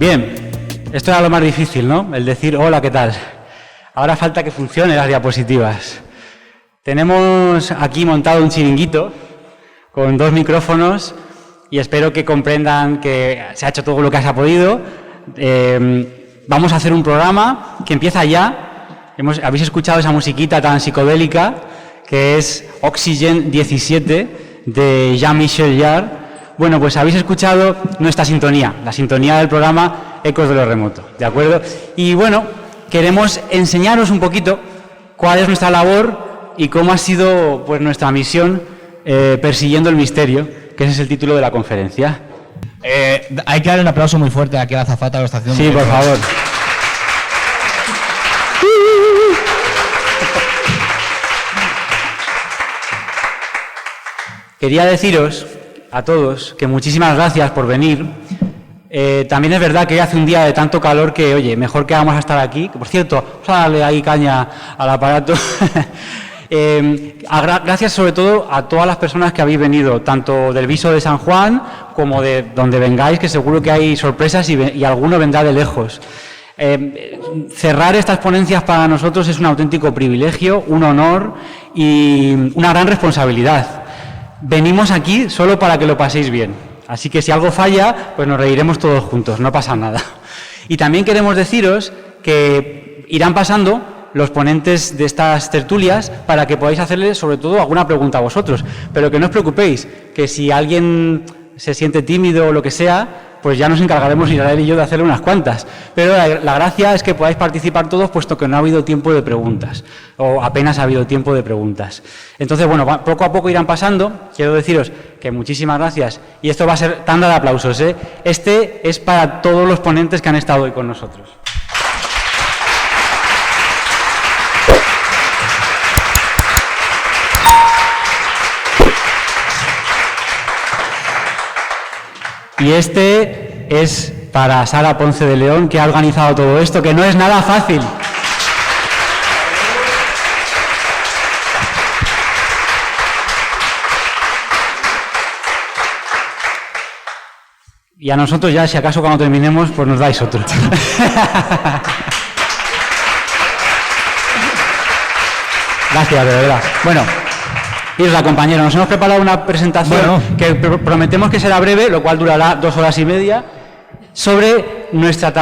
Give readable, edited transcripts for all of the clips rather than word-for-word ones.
Bien, esto era lo más difícil, ¿no? El decir hola, ¿qué tal? Ahora falta que funcionen las diapositivas. Tenemos aquí montado un chiringuito con 2 micrófonos y espero que comprendan que se ha hecho todo lo que se ha podido. Vamos a hacer un programa que empieza ya. Habéis escuchado esa musiquita tan psicodélica que es Oxygen 17 de Jean-Michel Jarre. Bueno, pues habéis escuchado nuestra sintonía, la sintonía del programa Ecos de lo Remoto, ¿de acuerdo? Y bueno, queremos enseñaros un poquito cuál es nuestra labor y cómo ha sido pues nuestra misión persiguiendo el misterio, que ese es el título de la conferencia. Hay que darle un aplauso muy fuerte a la azafata de la estación. Sí, por favor. Quería deciros a todos que muchísimas gracias por venir. También es verdad que hoy hace un día de tanto calor que, oye, mejor que vamos a estar aquí. Que, por cierto, vamos a darle ahí caña al aparato. Gracias sobre todo a todas las personas que habéis venido, tanto del Viso de San Juan como de donde vengáis, que seguro que hay sorpresas y alguno vendrá de lejos. Cerrar estas ponencias para nosotros es un auténtico privilegio, un honor y una gran responsabilidad. Venimos aquí solo para que lo paséis bien, así que si algo falla, pues nos reiremos todos juntos, no pasa nada. Y también queremos deciros que irán pasando los ponentes de estas tertulias para que podáis hacerles sobre todo alguna pregunta a vosotros, pero que no os preocupéis, que si alguien se siente tímido o lo que sea, pues ya nos encargaremos Israel y yo de hacerle unas cuantas. Pero la gracia es que podáis participar todos, puesto que no ha habido tiempo de preguntas, o apenas ha habido tiempo de preguntas. Entonces, bueno, poco a poco irán pasando. Quiero deciros que muchísimas gracias, y esto va a ser tanda de aplausos, ¿eh? Este es para todos los ponentes que han estado hoy con nosotros. Y este es para Sara Ponce de León, que ha organizado todo esto, que no es nada fácil. Y a nosotros ya, si acaso cuando terminemos, pues nos dais otro. Gracias, de verdad. Bueno. Isla, compañero, nos hemos preparado una presentación que prometemos que será breve, lo cual durará 2 horas y media, sobre nuestra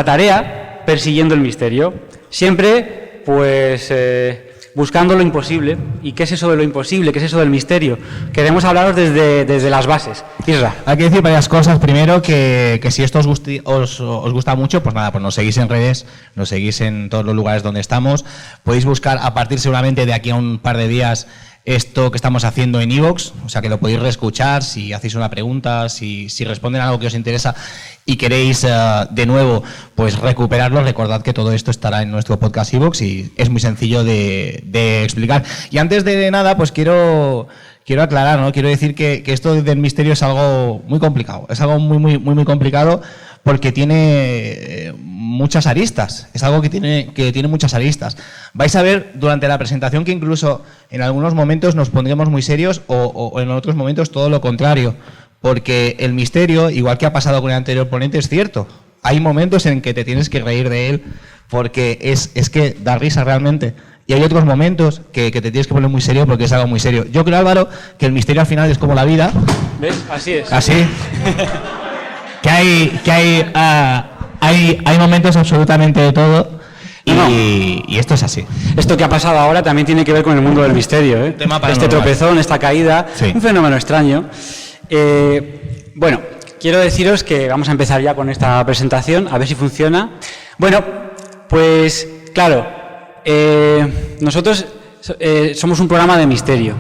tarea persiguiendo el misterio. Siempre, pues, buscando lo imposible. ¿Y qué es eso de lo imposible? ¿Qué es eso del misterio? Queremos hablaros desde las bases. Isla. Hay que decir varias cosas. Primero, que si esto os gusta mucho, pues nada, pues nos seguís en redes, nos seguís en todos los lugares donde estamos. Podéis buscar a partir seguramente de aquí a un par de días esto que estamos haciendo en iVoox, o sea que lo podéis reescuchar si hacéis una pregunta, si responden a algo que os interesa y queréis de nuevo pues recuperarlo. Recordad que todo esto estará en nuestro podcast iVoox y es muy sencillo de explicar. Y antes de nada, pues quiero aclarar, ¿no? Quiero decir que esto del misterio es algo muy complicado, es algo muy complicado porque tiene muchas aristas, es algo que tiene muchas aristas. Vais a ver durante la presentación que incluso en algunos momentos nos pondremos muy serios o en otros momentos todo lo contrario, porque el misterio, igual que ha pasado con el anterior ponente, es cierto. Hay momentos en que te tienes que reír de él porque es que da risa realmente. Y hay otros momentos que te tienes que poner muy serio porque es algo muy serio. Yo creo, Álvaro, que el misterio al final es como la vida. ¿Ves? Así es. Así. que hay momentos absolutamente de todo y esto es así. Esto que ha pasado ahora también tiene que ver con el mundo del misterio, ¿eh? Este tropezón, esta caída, sí. Un fenómeno extraño. Bueno, quiero deciros que vamos a empezar ya con esta presentación, a ver si funciona. Bueno, pues claro, nosotros somos un programa de misterio.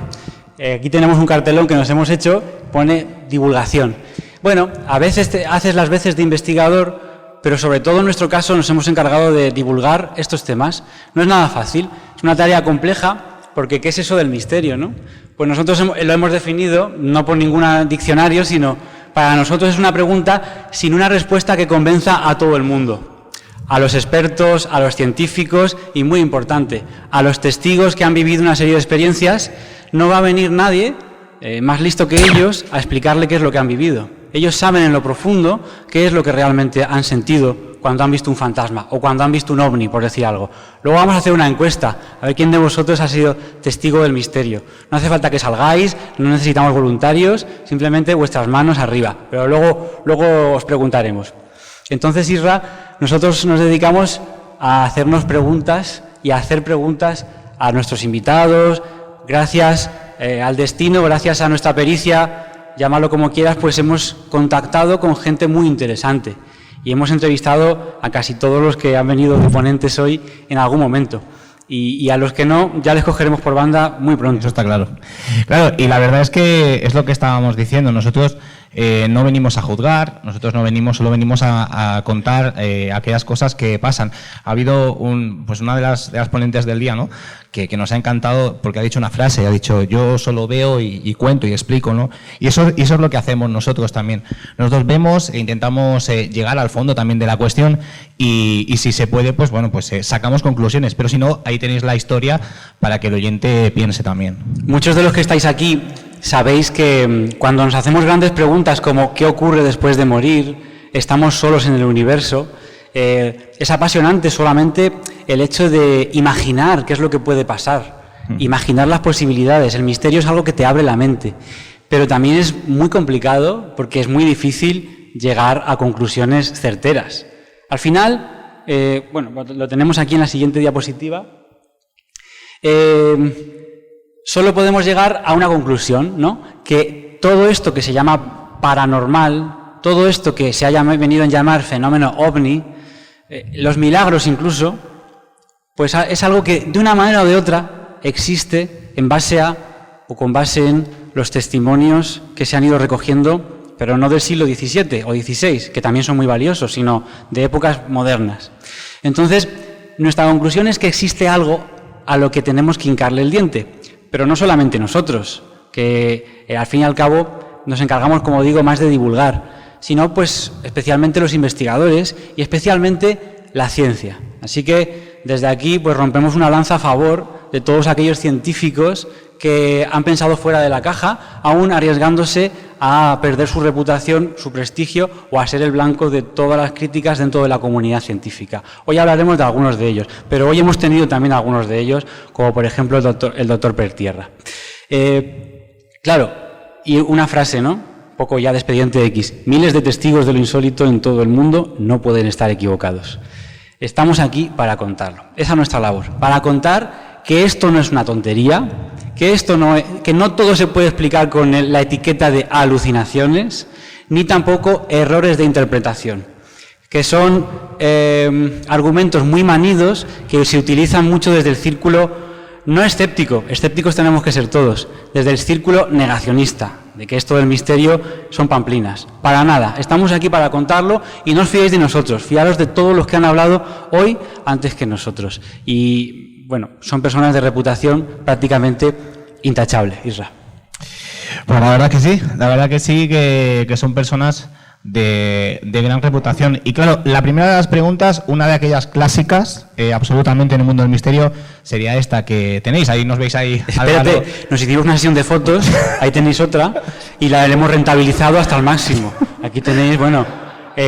Aquí tenemos un cartelón que nos hemos hecho, pone divulgación. Bueno, a veces haces las veces de investigador, pero sobre todo en nuestro caso nos hemos encargado de divulgar estos temas. No es nada fácil, es una tarea compleja, porque ¿qué es eso del misterio, no? Pues nosotros lo hemos definido, no por ningún diccionario, sino para nosotros es una pregunta sin una respuesta que convenza a todo el mundo. A los expertos, a los científicos y, muy importante, a los testigos que han vivido una serie de experiencias, no va a venir nadie más listo que ellos a explicarle qué es lo que han vivido. Ellos saben en lo profundo qué es lo que realmente han sentido cuando han visto un fantasma o cuando han visto un ovni, por decir algo. Luego vamos a hacer una encuesta, a ver quién de vosotros ha sido testigo del misterio. No hace falta que salgáis, no necesitamos voluntarios, simplemente vuestras manos arriba, pero luego os preguntaremos. Entonces, Isra, nosotros nos dedicamos a hacernos preguntas y a hacer preguntas a nuestros invitados. Gracias al destino, gracias a nuestra pericia, llámalo como quieras, pues hemos contactado con gente muy interesante y hemos entrevistado a casi todos los que han venido de ponentes hoy en algún momento. Y a los que no, ya les cogeremos por banda muy pronto. Eso está claro. Claro, y la verdad es que es lo que estábamos diciendo. Nosotros no venimos a juzgar, nosotros solo venimos a contar aquellas cosas que pasan. Ha habido una de las ponentes del día, ¿no?, que nos ha encantado porque ha dicho una frase, ha dicho: yo solo veo y cuento y explico, ¿no? Y eso es lo que hacemos nosotros también. Nosotros vemos e intentamos llegar al fondo también de la cuestión y si se puede, pues bueno, pues sacamos conclusiones, pero si no, ahí tenéis la historia para que el oyente piense también. Muchos de los que estáis aquí sabéis que cuando nos hacemos grandes preguntas como ¿qué ocurre después de morir? ¿Estamos solos en el universo? Es apasionante solamente el hecho de imaginar qué es lo que puede pasar, imaginar las posibilidades. El misterio es algo que te abre la mente, pero también es muy complicado porque es muy difícil llegar a conclusiones certeras. Al final, lo tenemos aquí en la siguiente diapositiva, solo podemos llegar a una conclusión, ¿no? Que todo esto que se llama paranormal, todo esto que se haya venido a llamar fenómeno ovni, los milagros incluso, pues es algo que de una manera o de otra existe con base en los testimonios que se han ido recogiendo, pero no del siglo XVII o XVI, que también son muy valiosos, sino de épocas modernas. Entonces, nuestra conclusión es que existe algo a lo que tenemos que hincarle el diente, pero no solamente nosotros, que al fin y al cabo nos encargamos, como digo, más de divulgar, sino pues especialmente los investigadores y especialmente la ciencia. Así que desde aquí pues rompemos una lanza a favor de todos aquellos científicos que han pensado fuera de la caja, aún arriesgándose a perder su reputación, su prestigio o a ser el blanco de todas las críticas dentro de la comunidad científica. Hoy hablaremos de algunos de ellos, pero hoy hemos tenido también algunos de ellos, como por ejemplo el doctor Pertierra. Claro, y una frase, ¿no?, poco ya de expediente X: miles de testigos de lo insólito en todo el mundo no pueden estar equivocados. Estamos aquí para contarlo. Esa es nuestra labor, para contar que esto no es una tontería, que no todo se puede explicar con la etiqueta de alucinaciones, ni tampoco errores de interpretación, que son argumentos muy manidos que se utilizan mucho desde el círculo no escéptico, escépticos tenemos que ser todos, desde el círculo negacionista, de que esto del misterio son pamplinas. Para nada, estamos aquí para contarlo y no os fiéis de nosotros, fiaros de todos los que han hablado hoy antes que nosotros. Y bueno, son personas de reputación prácticamente intachable, Isra. Pues la verdad que sí, que son personas de gran reputación. Y claro, la primera de las preguntas, una de aquellas clásicas, absolutamente en el mundo del misterio, sería esta que tenéis. Ahí nos veis ahí. Espérate, nos hicimos una sesión de fotos, ahí tenéis otra, y la hemos rentabilizado hasta el máximo. Aquí tenéis,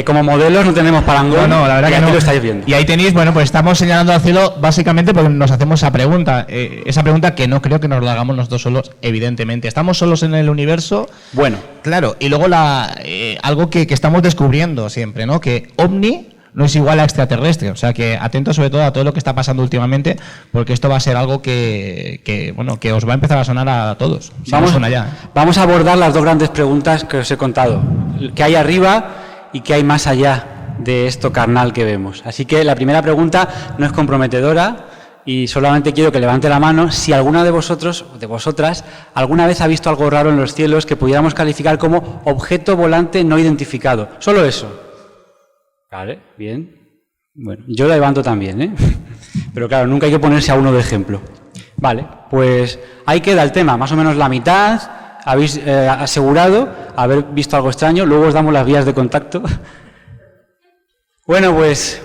como modelos no tenemos parangón, no, la verdad que no. Lo estáis viendo. Y ahí tenéis, pues estamos señalando al cielo básicamente porque nos hacemos esa pregunta que no creo que nos la hagamos nosotros solos, evidentemente. ¿Estamos solos en el universo? Bueno. Claro, y luego algo que estamos descubriendo siempre, ¿no?, que ovni no es igual a extraterrestre, o sea que atentos sobre todo a todo lo que está pasando últimamente, porque esto va a ser algo que os va a empezar a sonar a todos. Vamos a abordar las dos grandes preguntas que os he contado, ¿qué hay arriba y qué hay más allá de esto carnal que vemos? Así que la primera pregunta no es comprometedora y solamente quiero que levante la mano si alguno de vosotros o de vosotras alguna vez ha visto algo raro en los cielos que pudiéramos calificar como objeto volante no identificado. Solo eso. Vale, bien. Bueno, yo la levanto también, ¿eh? Pero claro, nunca hay que ponerse a uno de ejemplo. Vale, pues ahí queda el tema, más o menos la mitad. Habéis asegurado haber visto algo extraño, luego os damos las vías de contacto. Bueno, pues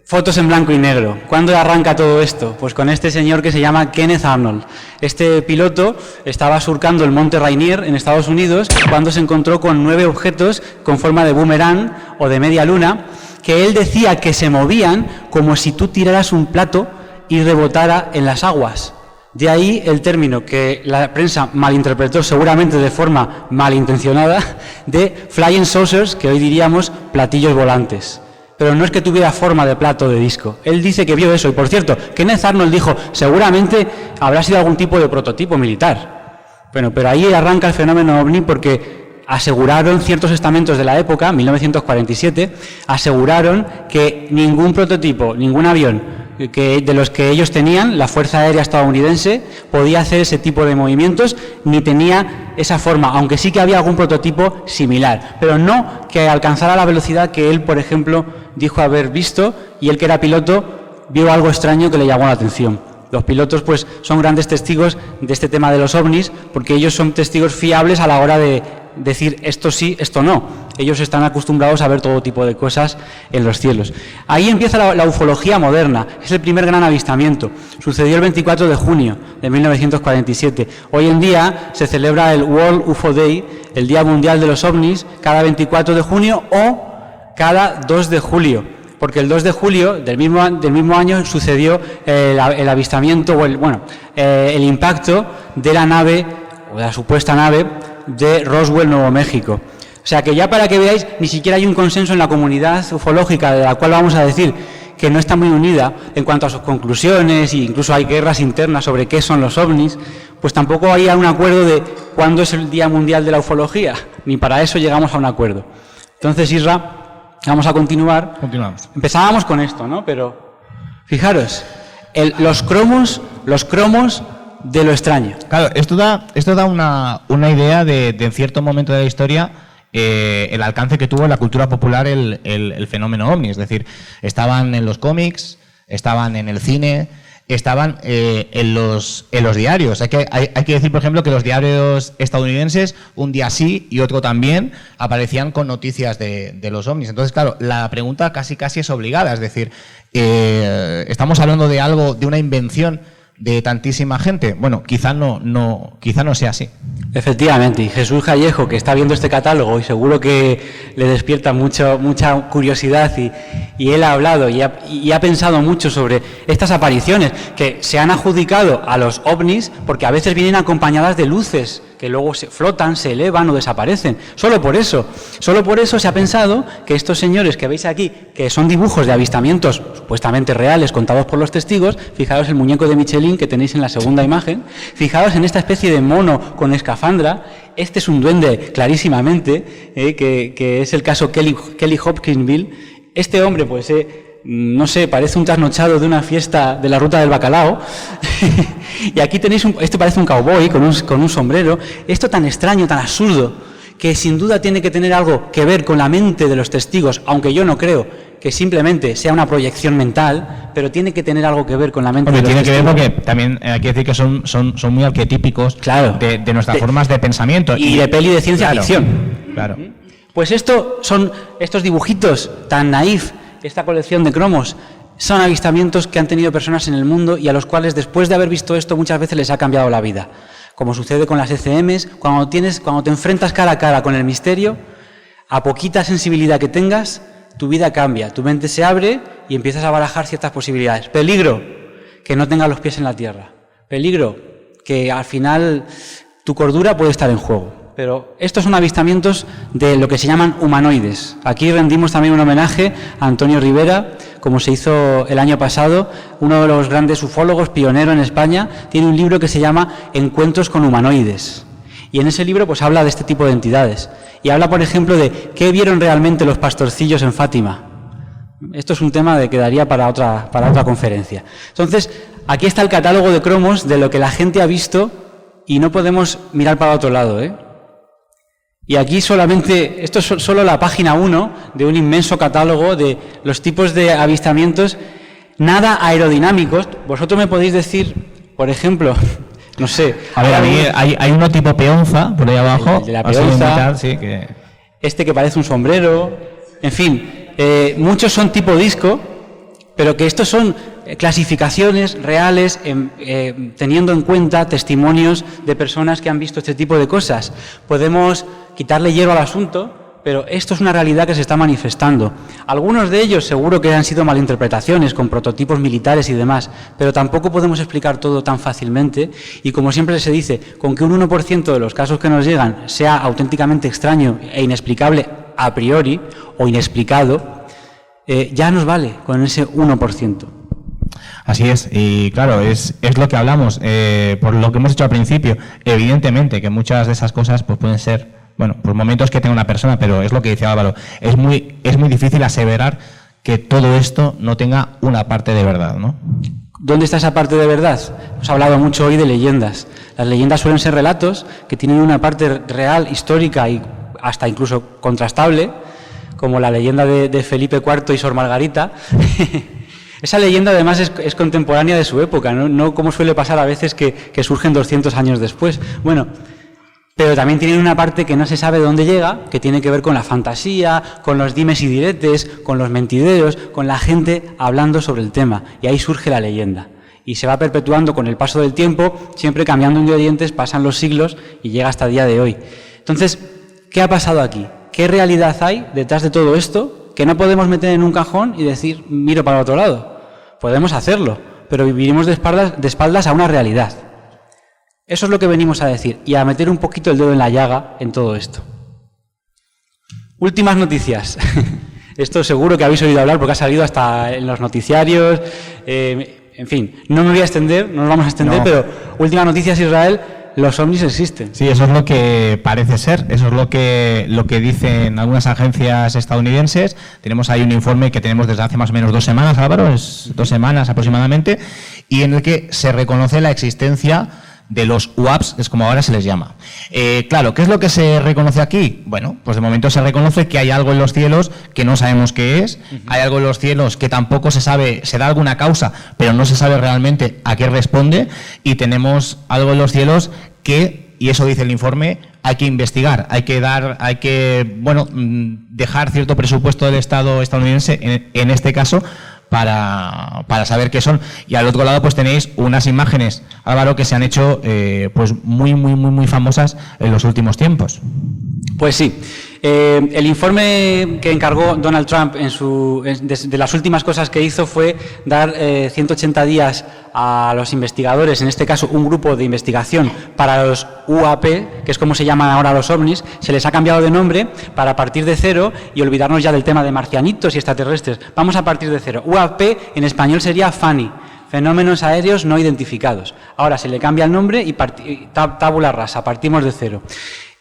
Fotos en blanco y negro. ¿Cuándo arranca todo esto? Pues con este señor que se llama Kenneth Arnold. Este piloto estaba surcando el monte Rainier en Estados Unidos cuando se encontró con 9 objetos con forma de boomerang o de media luna que él decía que se movían como si tú tiraras un plato y rebotara en las aguas. De ahí el término que la prensa malinterpretó seguramente de forma malintencionada de flying saucers, que hoy diríamos platillos volantes. Pero no es que tuviera forma de plato de disco. Él dice que vio eso. Y por cierto, Kenneth Arnold dijo, seguramente habrá sido algún tipo de prototipo militar. Bueno, pero ahí arranca el fenómeno OVNI porque aseguraron ciertos estamentos de la época, 1947, aseguraron que ningún prototipo, ningún avión de los que ellos tenían, la Fuerza Aérea estadounidense, podía hacer ese tipo de movimientos, ni tenía esa forma, aunque sí que había algún prototipo similar, pero no que alcanzara la velocidad que él, por ejemplo, dijo haber visto, y él, que era piloto, vio algo extraño que le llamó la atención. Los pilotos, pues, son grandes testigos de este tema de los ovnis, porque ellos son testigos fiables a la hora de decir esto sí, esto no. Ellos están acostumbrados a ver todo tipo de cosas en los cielos. Ahí empieza la ufología moderna. Es el primer gran avistamiento. Sucedió el 24 de junio de 1947. Hoy en día se celebra el World UFO Day, el Día Mundial de los OVNIs, cada 24 de junio o cada 2 de julio. Porque el 2 de julio del mismo año sucedió el avistamiento, o el impacto de la nave, o de la supuesta nave, de Roswell, Nuevo México. O sea que ya, para que veáis, ni siquiera hay un consenso en la comunidad ufológica, de la cual vamos a decir que no está muy unida en cuanto a sus conclusiones, e incluso hay guerras internas sobre qué son los ovnis, pues tampoco hay un acuerdo de cuándo es el Día Mundial de la Ufología, ni para eso llegamos a un acuerdo. Entonces, Isra, vamos a continuar. Continuamos. Empezábamos con esto, ¿no? Pero fijaros, los cromos de lo extraño. Claro, esto da una idea de en cierto momento de la historia el alcance que tuvo en la cultura popular el fenómeno ovni. Es decir, estaban en los cómics, estaban en el cine, estaban en los diarios. Hay que decir, por ejemplo, que los diarios estadounidenses, un día sí y otro también, aparecían con noticias de los ovnis. Entonces, claro, la pregunta casi es obligada. Es decir, estamos hablando de algo, de una invención de tantísima gente. Bueno, quizá no sea así. Efectivamente, y Jesús Callejo, que está viendo este catálogo y seguro que le despierta mucha curiosidad, y él ha hablado y ha pensado mucho sobre estas apariciones que se han adjudicado a los ovnis, porque a veces vienen acompañadas de luces que luego se flotan, se elevan o desaparecen. Solo por eso se ha pensado que estos señores que veis aquí, que son dibujos de avistamientos supuestamente reales contados por los testigos, fijaos el muñeco de Michelin que tenéis en la segunda imagen, fijaos en esta especie de mono con escafandra. Este es un duende, clarísimamente, que es el caso Kelly Hopkinsville. Este hombre, pues, no sé, parece un trasnochado de una fiesta de la Ruta del Bacalao. Y aquí tenéis este parece un cowboy con un sombrero. Esto tan extraño, tan absurdo, que sin duda tiene que tener algo que ver con la mente de los testigos, aunque yo no creo que simplemente sea una proyección mental, pero tiene que tener algo que ver con la mente de los testigos. Tiene que ver porque también hay que decir que son muy arquetípicos, claro, de nuestras formas de pensamiento. Y de peli de ciencia ficción. Claro. Pues son estos dibujitos tan naif, esta colección de cromos, son avistamientos que han tenido personas en el mundo y a los cuales, después de haber visto esto, muchas veces les ha cambiado la vida. Como sucede con las ECMs, cuando te enfrentas cara a cara con el misterio, a poquita sensibilidad que tengas, tu vida cambia, tu mente se abre y empiezas a barajar ciertas posibilidades. Peligro, que no tengas los pies en la tierra. Peligro, que al final tu cordura puede estar en juego. Pero estos son avistamientos de lo que se llaman humanoides. Aquí rendimos también un homenaje a Antonio Rivera, como se hizo el año pasado, uno de los grandes ufólogos, pionero en España. Tiene un libro que se llama Encuentros con humanoides. Y en ese libro pues habla de este tipo de entidades. Y habla, por ejemplo, de qué vieron realmente los pastorcillos en Fátima. Esto es un tema que quedaría para otra conferencia. Entonces, aquí está el catálogo de cromos de lo que la gente ha visto y no podemos mirar para otro lado, Y aquí esto es solo la página 1 de un inmenso catálogo de los tipos de avistamientos nada aerodinámicos. Vosotros me podéis decir, por ejemplo, no sé. A ver, a mí hay uno tipo peonza, por ahí abajo. El de la peonza, sí, que... este que parece un sombrero, en fin, muchos son tipo disco, pero que estos son clasificaciones reales teniendo en cuenta testimonios de personas que han visto este tipo de cosas. Podemos quitarle hierro al asunto, pero esto es una realidad que se está manifestando. Algunos de ellos seguro que han sido malinterpretaciones con prototipos militares y demás, pero tampoco podemos explicar todo tan fácilmente y, como siempre se dice, con que un 1% de los casos que nos llegan sea auténticamente extraño e inexplicable a priori o inexplicado, ya nos vale con ese 1%. Así es, y claro, es lo que hablamos, por lo que hemos dicho al principio. Evidentemente que muchas de esas cosas pues pueden ser, bueno, por momentos que tenga una persona, pero es lo que dice Álvaro, es muy difícil aseverar que todo esto no tenga una parte de verdad, ¿no? ¿Dónde está esa parte de verdad? Hemos hablado mucho hoy de leyendas. Las leyendas suelen ser relatos que tienen una parte real, histórica y hasta incluso contrastable, como la leyenda de Felipe IV y Sor Margarita. Esa leyenda además es contemporánea de su época, no como suele pasar a veces que surgen 200 años después. Bueno, pero también tienen una parte que no se sabe de dónde llega, que tiene que ver con la fantasía, con los dimes y diretes, con los mentideros, con la gente hablando sobre el tema. Y ahí surge la leyenda. Y se va perpetuando con el paso del tiempo, siempre cambiando ingredientes, pasan los siglos y llega hasta el día de hoy. Entonces, ¿qué ha pasado aquí? ¿Qué realidad hay detrás de todo esto que no podemos meter en un cajón y decir, miro para otro lado? Podemos hacerlo, pero viviremos de espaldas a una realidad. Eso es lo que venimos a decir y a meter un poquito el dedo en la llaga en todo esto. Últimas noticias. Esto seguro que habéis oído hablar porque ha salido hasta en los noticiarios. En fin, no me voy a extender, no nos vamos a extender, pero últimas noticias, Israel. Los ovnis existen. Sí, eso es lo que parece ser, eso es lo que dicen algunas agencias estadounidenses. Tenemos ahí un informe que tenemos desde hace más o menos 2 semanas, Álvaro, es 2 semanas aproximadamente, y en el que se reconoce la existencia de los UAPs, es como ahora se les llama. Claro, ¿qué es lo que se reconoce aquí? Bueno, pues de momento se reconoce que hay algo en los cielos que no sabemos qué es, hay algo en los cielos que tampoco se sabe, se da alguna causa, pero no se sabe realmente a qué responde, y tenemos algo en los cielos que, y eso dice el informe, hay que investigar, hay que dejar cierto presupuesto del Estado estadounidense, en este caso, para saber qué son. Y al otro lado pues tenéis unas imágenes, Álvaro, que se han hecho pues muy famosas en los últimos tiempos. Pues sí. El informe que encargó Donald Trump de las últimas cosas que hizo fue dar 180 días a los investigadores, en este caso un grupo de investigación para los UAP, que es como se llaman ahora los ovnis. Se les ha cambiado de nombre para partir de cero y olvidarnos ya del tema de marcianitos y extraterrestres. Vamos a partir de cero. UAP en español sería FANI, fenómenos aéreos no identificados. Ahora se le cambia el nombre y tabula rasa, partimos de cero.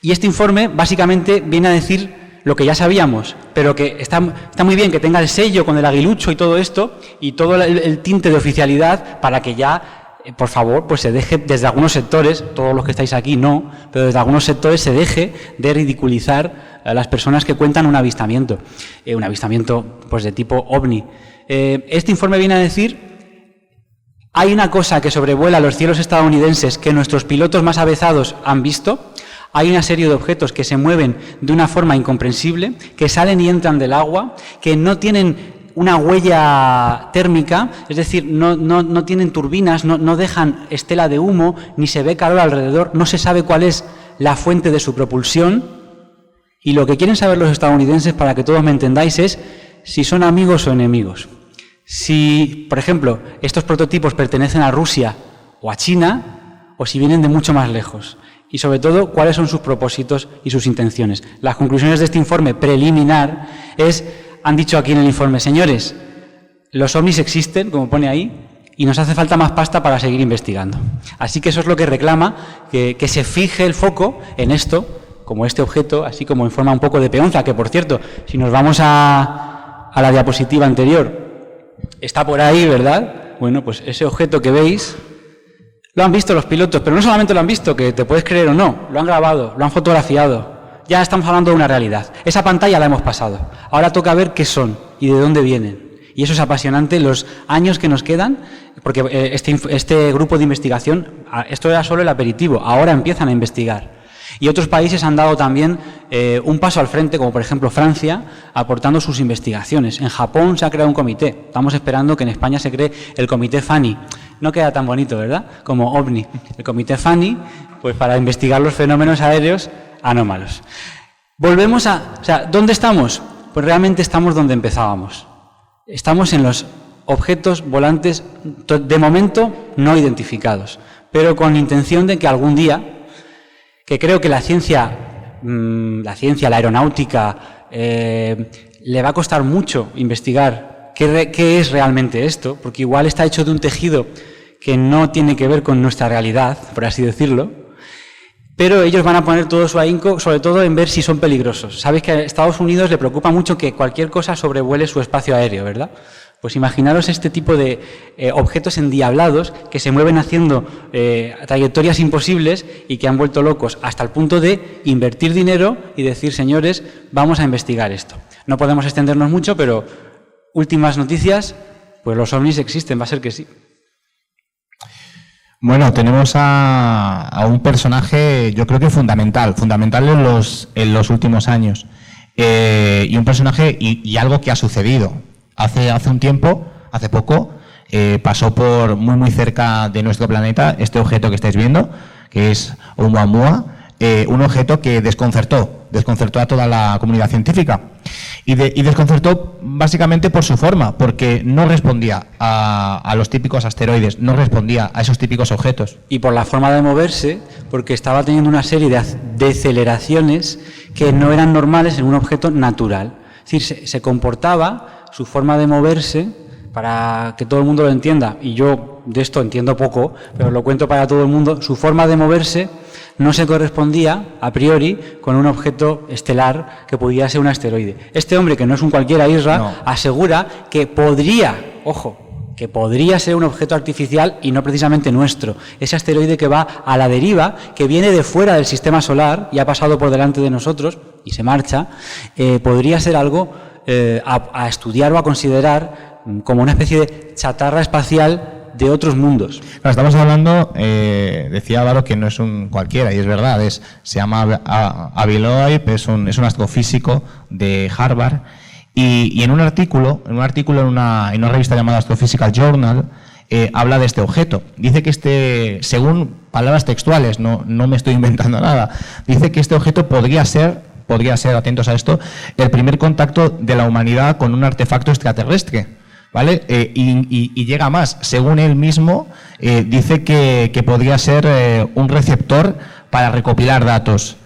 Y este informe básicamente viene a decir lo que ya sabíamos, pero que está muy bien que tenga el sello con el aguilucho y todo esto, y todo el tinte de oficialidad, para que ya, por favor, pues se deje desde algunos sectores, todos los que estáis aquí no, pero desde algunos sectores se deje de ridiculizar a las personas que cuentan un avistamiento pues de tipo ovni. Este informe viene a decir: hay una cosa que sobrevuela los cielos estadounidenses que nuestros pilotos más avezados han visto. Hay una serie de objetos que se mueven de una forma incomprensible, que salen y entran del agua, que no tienen una huella térmica, es decir, no tienen turbinas, no dejan estela de humo, ni se ve calor alrededor, no se sabe cuál es la fuente de su propulsión. Y lo que quieren saber los estadounidenses, para que todos me entendáis, es si son amigos o enemigos. Si, por ejemplo, estos prototipos pertenecen a Rusia o a China, o si vienen de mucho más lejos. Y sobre todo, cuáles son sus propósitos y sus intenciones. Las conclusiones de este informe preliminar han dicho aquí en el informe: señores, los ovnis existen, como pone ahí, y nos hace falta más pasta para seguir investigando. Así que eso es lo que reclama, que se fije el foco en esto, como este objeto, así como en forma un poco de peonza, que por cierto, si nos vamos a la diapositiva anterior, está por ahí, ¿verdad? Bueno, pues ese objeto que veis lo han visto los pilotos, pero no solamente lo han visto, que te puedes creer o no, lo han grabado, lo han fotografiado. Ya estamos hablando de una realidad. Esa pantalla la hemos pasado. Ahora toca ver qué son y de dónde vienen. Y eso es apasionante, los años que nos quedan, porque este grupo de investigación, esto era solo el aperitivo, ahora empiezan a investigar. Y otros países han dado también un paso al frente, como por ejemplo Francia, aportando sus investigaciones. En Japón se ha creado un comité. Estamos esperando que en España se cree el comité FANI. No queda tan bonito, ¿verdad?, como OVNI. El comité FANI, pues para investigar los fenómenos aéreos anómalos. Volvemos o sea, ¿dónde estamos? Pues realmente estamos donde empezábamos. Estamos en los objetos volantes, de momento, no identificados, pero con intención de que algún día, que creo que la ciencia, la aeronáutica, le va a costar mucho investigar qué es realmente esto, porque igual está hecho de un tejido que no tiene que ver con nuestra realidad, por así decirlo, pero ellos van a poner todo su ahínco, sobre todo en ver si son peligrosos. Sabéis que a Estados Unidos le preocupa mucho que cualquier cosa sobrevuele su espacio aéreo, ¿verdad? Pues imaginaros este tipo de objetos endiablados que se mueven haciendo trayectorias imposibles y que han vuelto locos hasta el punto de invertir dinero y decir, señores, vamos a investigar esto. No podemos extendernos mucho, pero últimas noticias, pues los ovnis existen, va a ser que sí. Bueno, tenemos a un personaje, yo creo que fundamental en los últimos años. Y un personaje y algo que ha sucedido. Hace un tiempo, hace poco, pasó por muy cerca de nuestro planeta este objeto que estáis viendo, que es Oumuamua, un objeto que desconcertó a toda la comunidad científica. Y desconcertó básicamente por su forma, porque no respondía a los típicos asteroides, no respondía a esos típicos objetos. Y por la forma de moverse, porque estaba teniendo una serie de deceleraciones que no eran normales en un objeto natural. Es decir, se comportaba, su forma de moverse, para que todo el mundo lo entienda, y yo de esto entiendo poco, pero lo cuento para todo el mundo, su forma de moverse no se correspondía, a priori, con un objeto estelar que podía ser un asteroide. Este hombre, que no es un cualquiera, Isra, asegura que podría ser un objeto artificial y no precisamente nuestro. Ese asteroide que va a la deriva, que viene de fuera del sistema solar y ha pasado por delante de nosotros y se marcha, podría ser algo a estudiar o a considerar como una especie de chatarra espacial de otros mundos. Claro, estamos hablando, decía Álvaro, que no es un cualquiera, y es verdad, se llama Avi Loeb, es un astrofísico de Harvard, y en un artículo en una revista llamada Astrophysical Journal, habla de este objeto. Dice que según palabras textuales, no me estoy inventando nada, dice que este objeto podría ser, atentos a esto, el primer contacto de la humanidad con un artefacto extraterrestre. ¿Vale? Y llega más. Según él mismo, dice que podría ser un receptor para recopilar datos.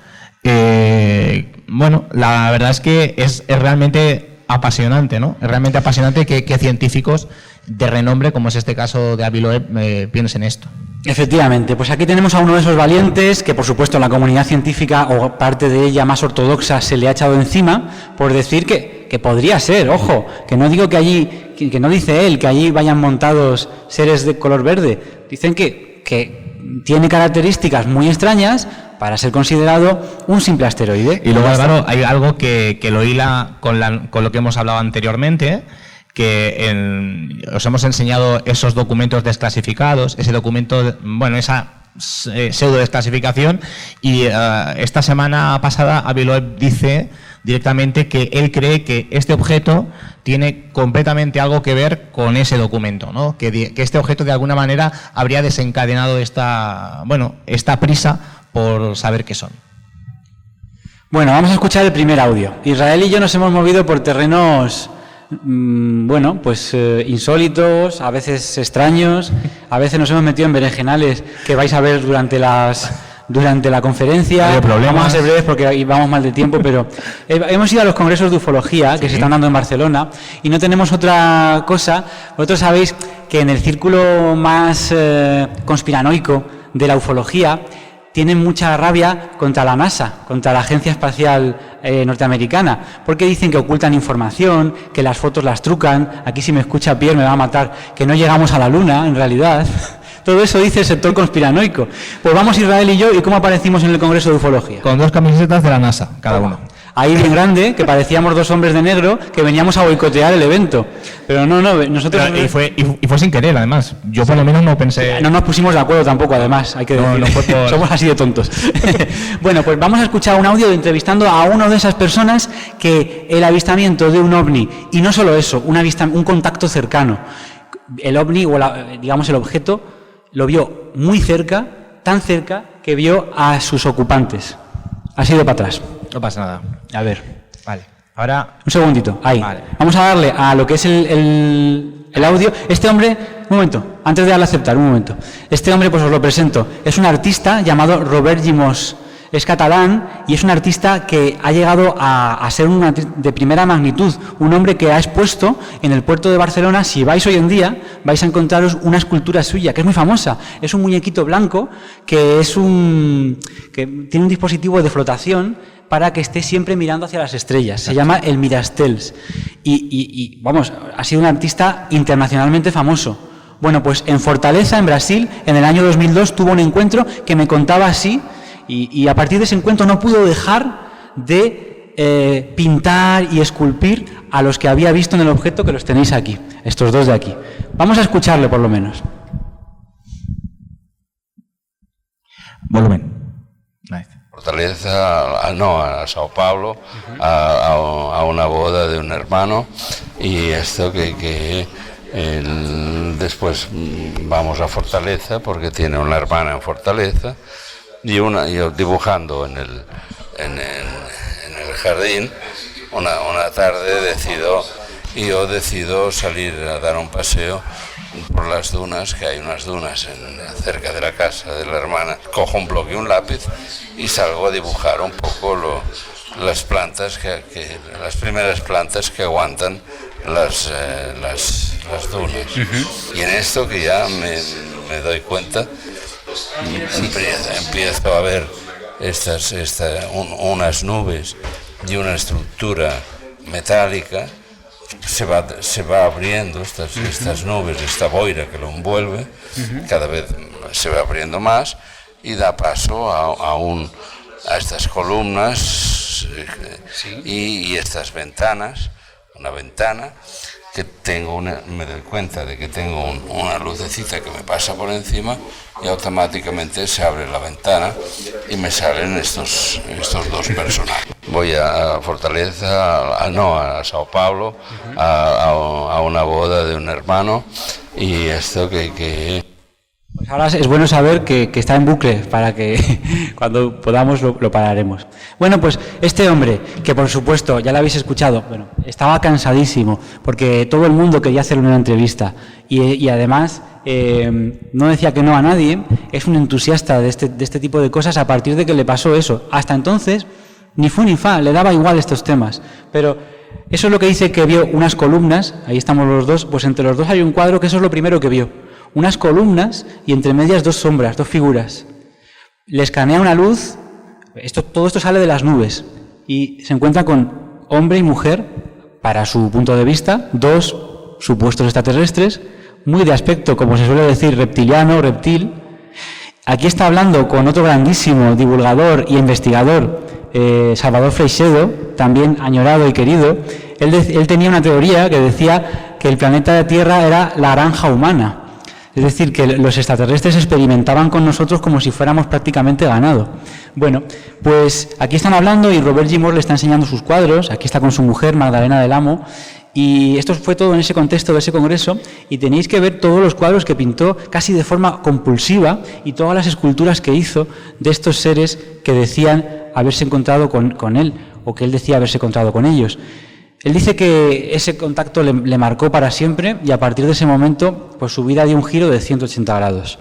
Bueno, la verdad es que es realmente apasionante, ¿no? Es realmente apasionante que científicos de renombre, como es este caso de Avi Loeb, piensen esto. Efectivamente, pues aquí tenemos a uno de esos valientes que, por supuesto, la comunidad científica o parte de ella más ortodoxa se le ha echado encima por decir que podría ser, ojo, que no digo que allí, que no dice él que allí vayan montados seres de color verde, dicen que tiene características muy extrañas para ser considerado un simple asteroide. Y luego, Álvaro, hay algo que lo hila con lo que hemos hablado anteriormente, que os hemos enseñado esos documentos desclasificados, ese documento, bueno, esa pseudo desclasificación, y esta semana pasada Avi Loeb dice directamente que él cree que este objeto tiene completamente algo que ver con ese documento, ¿no? Que este objeto de alguna manera habría desencadenado esta prisa por saber qué son. Bueno, vamos a escuchar el primer audio. Israel y yo nos hemos movido por terrenos insólitos, a veces extraños, a veces nos hemos metido en berenjenales que vais a ver durante la conferencia. Vamos a ser breves porque vamos mal de tiempo, pero hemos ido a los congresos de ufología que se están dando en Barcelona y no tenemos otra cosa. Vosotros sabéis que en el círculo más conspiranoico de la ufología tienen mucha rabia contra la NASA, contra la Agencia Espacial Norteamericana, porque dicen que ocultan información, que las fotos las trucan. Aquí, si me escucha Pierre me va a matar, que no llegamos a la Luna, en realidad. Todo eso dice el sector conspiranoico. Pues vamos Israel y yo, ¿y cómo aparecimos en el Congreso de Ufología? Con 2 camisetas de la NASA, cada uno. ahí bien grande, que parecíamos dos hombres de negro que veníamos a boicotear el evento. Pero no, nosotros... Y fue sin querer, además. Yo por lo menos no pensé... No nos pusimos de acuerdo tampoco, además, hay que decir. No fue por... Somos así de tontos. Bueno, pues vamos a escuchar un audio entrevistando a una de esas personas que el avistamiento de un ovni, y no solo eso, un contacto cercano. El ovni, o digamos el objeto, lo vio muy cerca, tan cerca, que vio a sus ocupantes. Ha sido para atrás. No pasa nada. A ver. Vale. Ahora... Un segundito, ahí. Vale. Vamos a darle a lo que es el audio. Este hombre, un momento, antes de darle a aceptar, un momento. Este hombre, pues os lo presento. Es un artista llamado Robert Llimós. Es catalán y es un artista que ha llegado a ser de primera magnitud. Un hombre que ha expuesto en el puerto de Barcelona. Si vais hoy en día, vais a encontraros una escultura suya, que es muy famosa. Es un muñequito blanco que tiene un dispositivo de flotación para que esté siempre mirando hacia las estrellas. Se llama el Mirastels. Y vamos, ha sido un artista internacionalmente famoso. Bueno, pues en Fortaleza, en Brasil, en el año 2002, tuvo un encuentro que me contaba así, y a partir de ese encuentro no pudo dejar de pintar y esculpir a los que había visto en el objeto, que los tenéis aquí, estos dos de aquí. Vamos a escucharle por lo menos. Volumen. Nice. Fortaleza, no, a Sao Paulo, a una boda de un hermano, y esto después vamos a Fortaleza porque tiene una hermana en Fortaleza, y yo dibujando en el jardín, una tarde decido salir a dar un paseo por las dunas, que hay unas dunas cerca de la casa de la hermana. Cojo un bloque y un lápiz y salgo a dibujar un poco las plantas, las primeras plantas que aguantan las dunas. Uh-huh. Y en esto que ya me doy cuenta, empiezo a ver unas nubes y una estructura metálica. Se va abriendo estas nubes, esta boira que lo envuelve, cada vez se va abriendo más y da paso a estas columnas y estas ventanas, una ventana que me doy cuenta de que tengo una lucecita que me pasa por encima y automáticamente se abre la ventana y me salen estos dos personajes. Voy a Fortaleza, a Sao Paulo, a una boda de un hermano, y esto Pues ahora es bueno saber que está en bucle, para que cuando podamos lo pararemos. Bueno, pues este hombre, que por supuesto ya lo habéis escuchado, estaba cansadísimo, porque todo el mundo quería hacerle una entrevista, y además no decía que no a nadie. Es un entusiasta de este tipo de cosas a partir de que le pasó eso. Hasta entonces, ni fu ni fa, le daba igual estos temas, pero eso es lo que dice, que vio unas columnas, ahí estamos los dos, pues entre los dos hay un cuadro, que eso es lo primero que vio. Unas columnas y entre medias dos sombras, dos figuras. Le escanea una luz, todo esto sale de las nubes, y se encuentra con hombre y mujer, para su punto de vista, dos supuestos extraterrestres, muy de aspecto, como se suele decir, reptiliano, reptil. Aquí está hablando con otro grandísimo divulgador y investigador, Salvador Freixedo, también añorado y querido. Él tenía una teoría que decía que el planeta Tierra era la granja humana. Es decir, que los extraterrestres experimentaban con nosotros como si fuéramos prácticamente ganado. Bueno, pues aquí están hablando y Robert Llimós le está enseñando sus cuadros. Aquí está con su mujer, Magdalena del Amo. Y esto fue todo en ese contexto de ese congreso, y tenéis que ver todos los cuadros que pintó casi de forma compulsiva y todas las esculturas que hizo de estos seres que decían haberse encontrado con él, o que él decía haberse encontrado con ellos. Él dice que ese contacto le marcó para siempre, y a partir de ese momento pues su vida dio un giro de 180 grados.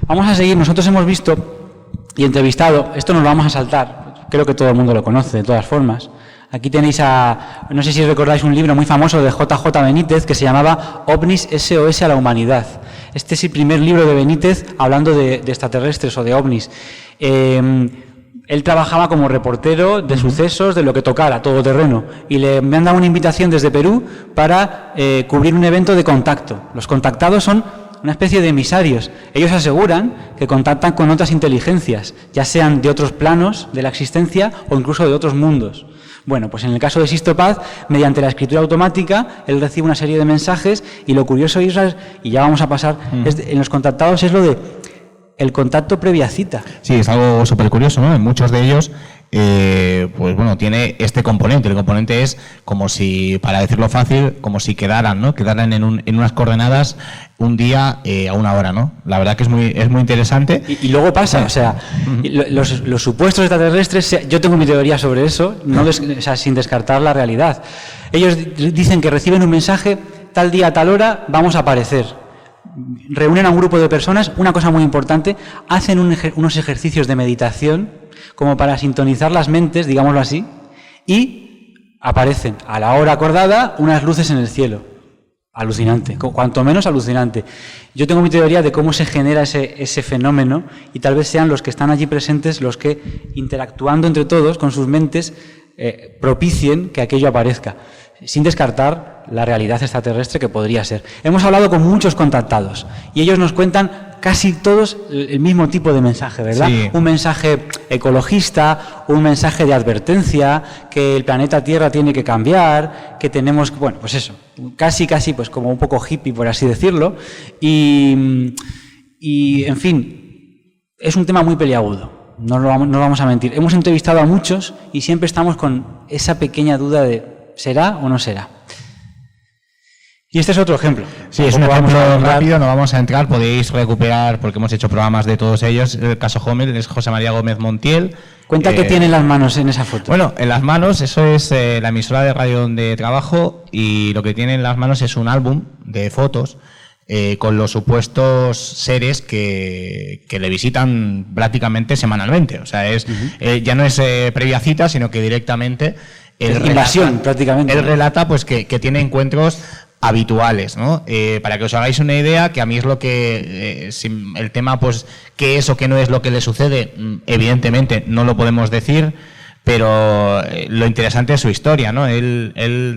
Vamos a seguir. Nosotros hemos visto y entrevistado, esto nos lo vamos a saltar, creo que todo el mundo lo conoce de todas formas. Aquí tenéis no sé si recordáis un libro muy famoso de JJ Benítez que se llamaba OVNIs SOS a la humanidad. Este es el primer libro de Benítez hablando de extraterrestres o de ovnis. Él trabajaba como reportero de sucesos, de lo que tocara, todoterreno, y me han dado una invitación desde Perú para cubrir un evento de contacto. Los contactados son una especie de emisarios. Ellos aseguran que contactan con otras inteligencias, ya sean de otros planos de la existencia o incluso de otros mundos. Bueno, pues en el caso de Sixto Paz, mediante la escritura automática, él recibe una serie de mensajes y lo curioso, Israel, y ya vamos a pasar, en los contactados es lo de el contacto previa cita. Sí, es algo súper curioso, ¿no? En muchos de ellos, pues bueno, tiene este componente. El componente es como si, para decirlo fácil, como si quedaran, ¿no? Quedaran en unas coordenadas un día a una hora, ¿no? La verdad que es muy interesante. Y luego pasa, o sea, los supuestos extraterrestres, yo tengo mi teoría sobre eso, o sea, sin descartar la realidad. Ellos dicen que reciben un mensaje, tal día, tal hora, vamos a aparecer. Reúnen a un grupo de personas, una cosa muy importante, hacen unos ejercicios de meditación como para sintonizar las mentes, digámoslo así, y aparecen a la hora acordada unas luces en el cielo. Alucinante, cuanto menos alucinante. Yo tengo mi teoría de cómo se genera ese fenómeno y tal vez sean los que están allí presentes los que, interactuando entre todos con sus mentes, propicien que aquello aparezca, sin descartar la realidad extraterrestre que podría ser. Hemos hablado con muchos contactados y ellos nos cuentan casi todos el mismo tipo de mensaje, ¿verdad? Sí. Un mensaje ecologista, un mensaje de advertencia, que el planeta Tierra tiene que cambiar, que tenemos, bueno, pues eso, casi pues como un poco hippie, por así decirlo, y en fin, es un tema muy peliagudo, no vamos a mentir. Hemos entrevistado a muchos y siempre estamos con esa pequeña duda de ¿será o no será? Y este es otro ejemplo. Sí, es un ejemplo rápido, no vamos a entrar, podéis recuperar, porque hemos hecho programas de todos ellos. El caso Homer es José María Gómez Montiel. Cuenta qué tiene en las manos en esa foto. Bueno, en las manos, eso es la emisora de radio donde trabajo, y lo que tiene en las manos es un álbum de fotos con los supuestos seres que le visitan prácticamente semanalmente. O sea, ya no es previa cita, sino que directamente invasión, prácticamente. Él relata pues que tiene encuentros habituales, ¿no? Para que os hagáis una idea, que a mí es lo que el tema, pues, qué es o qué no es lo que le sucede, evidentemente no lo podemos decir, pero lo interesante es su historia, ¿no? Él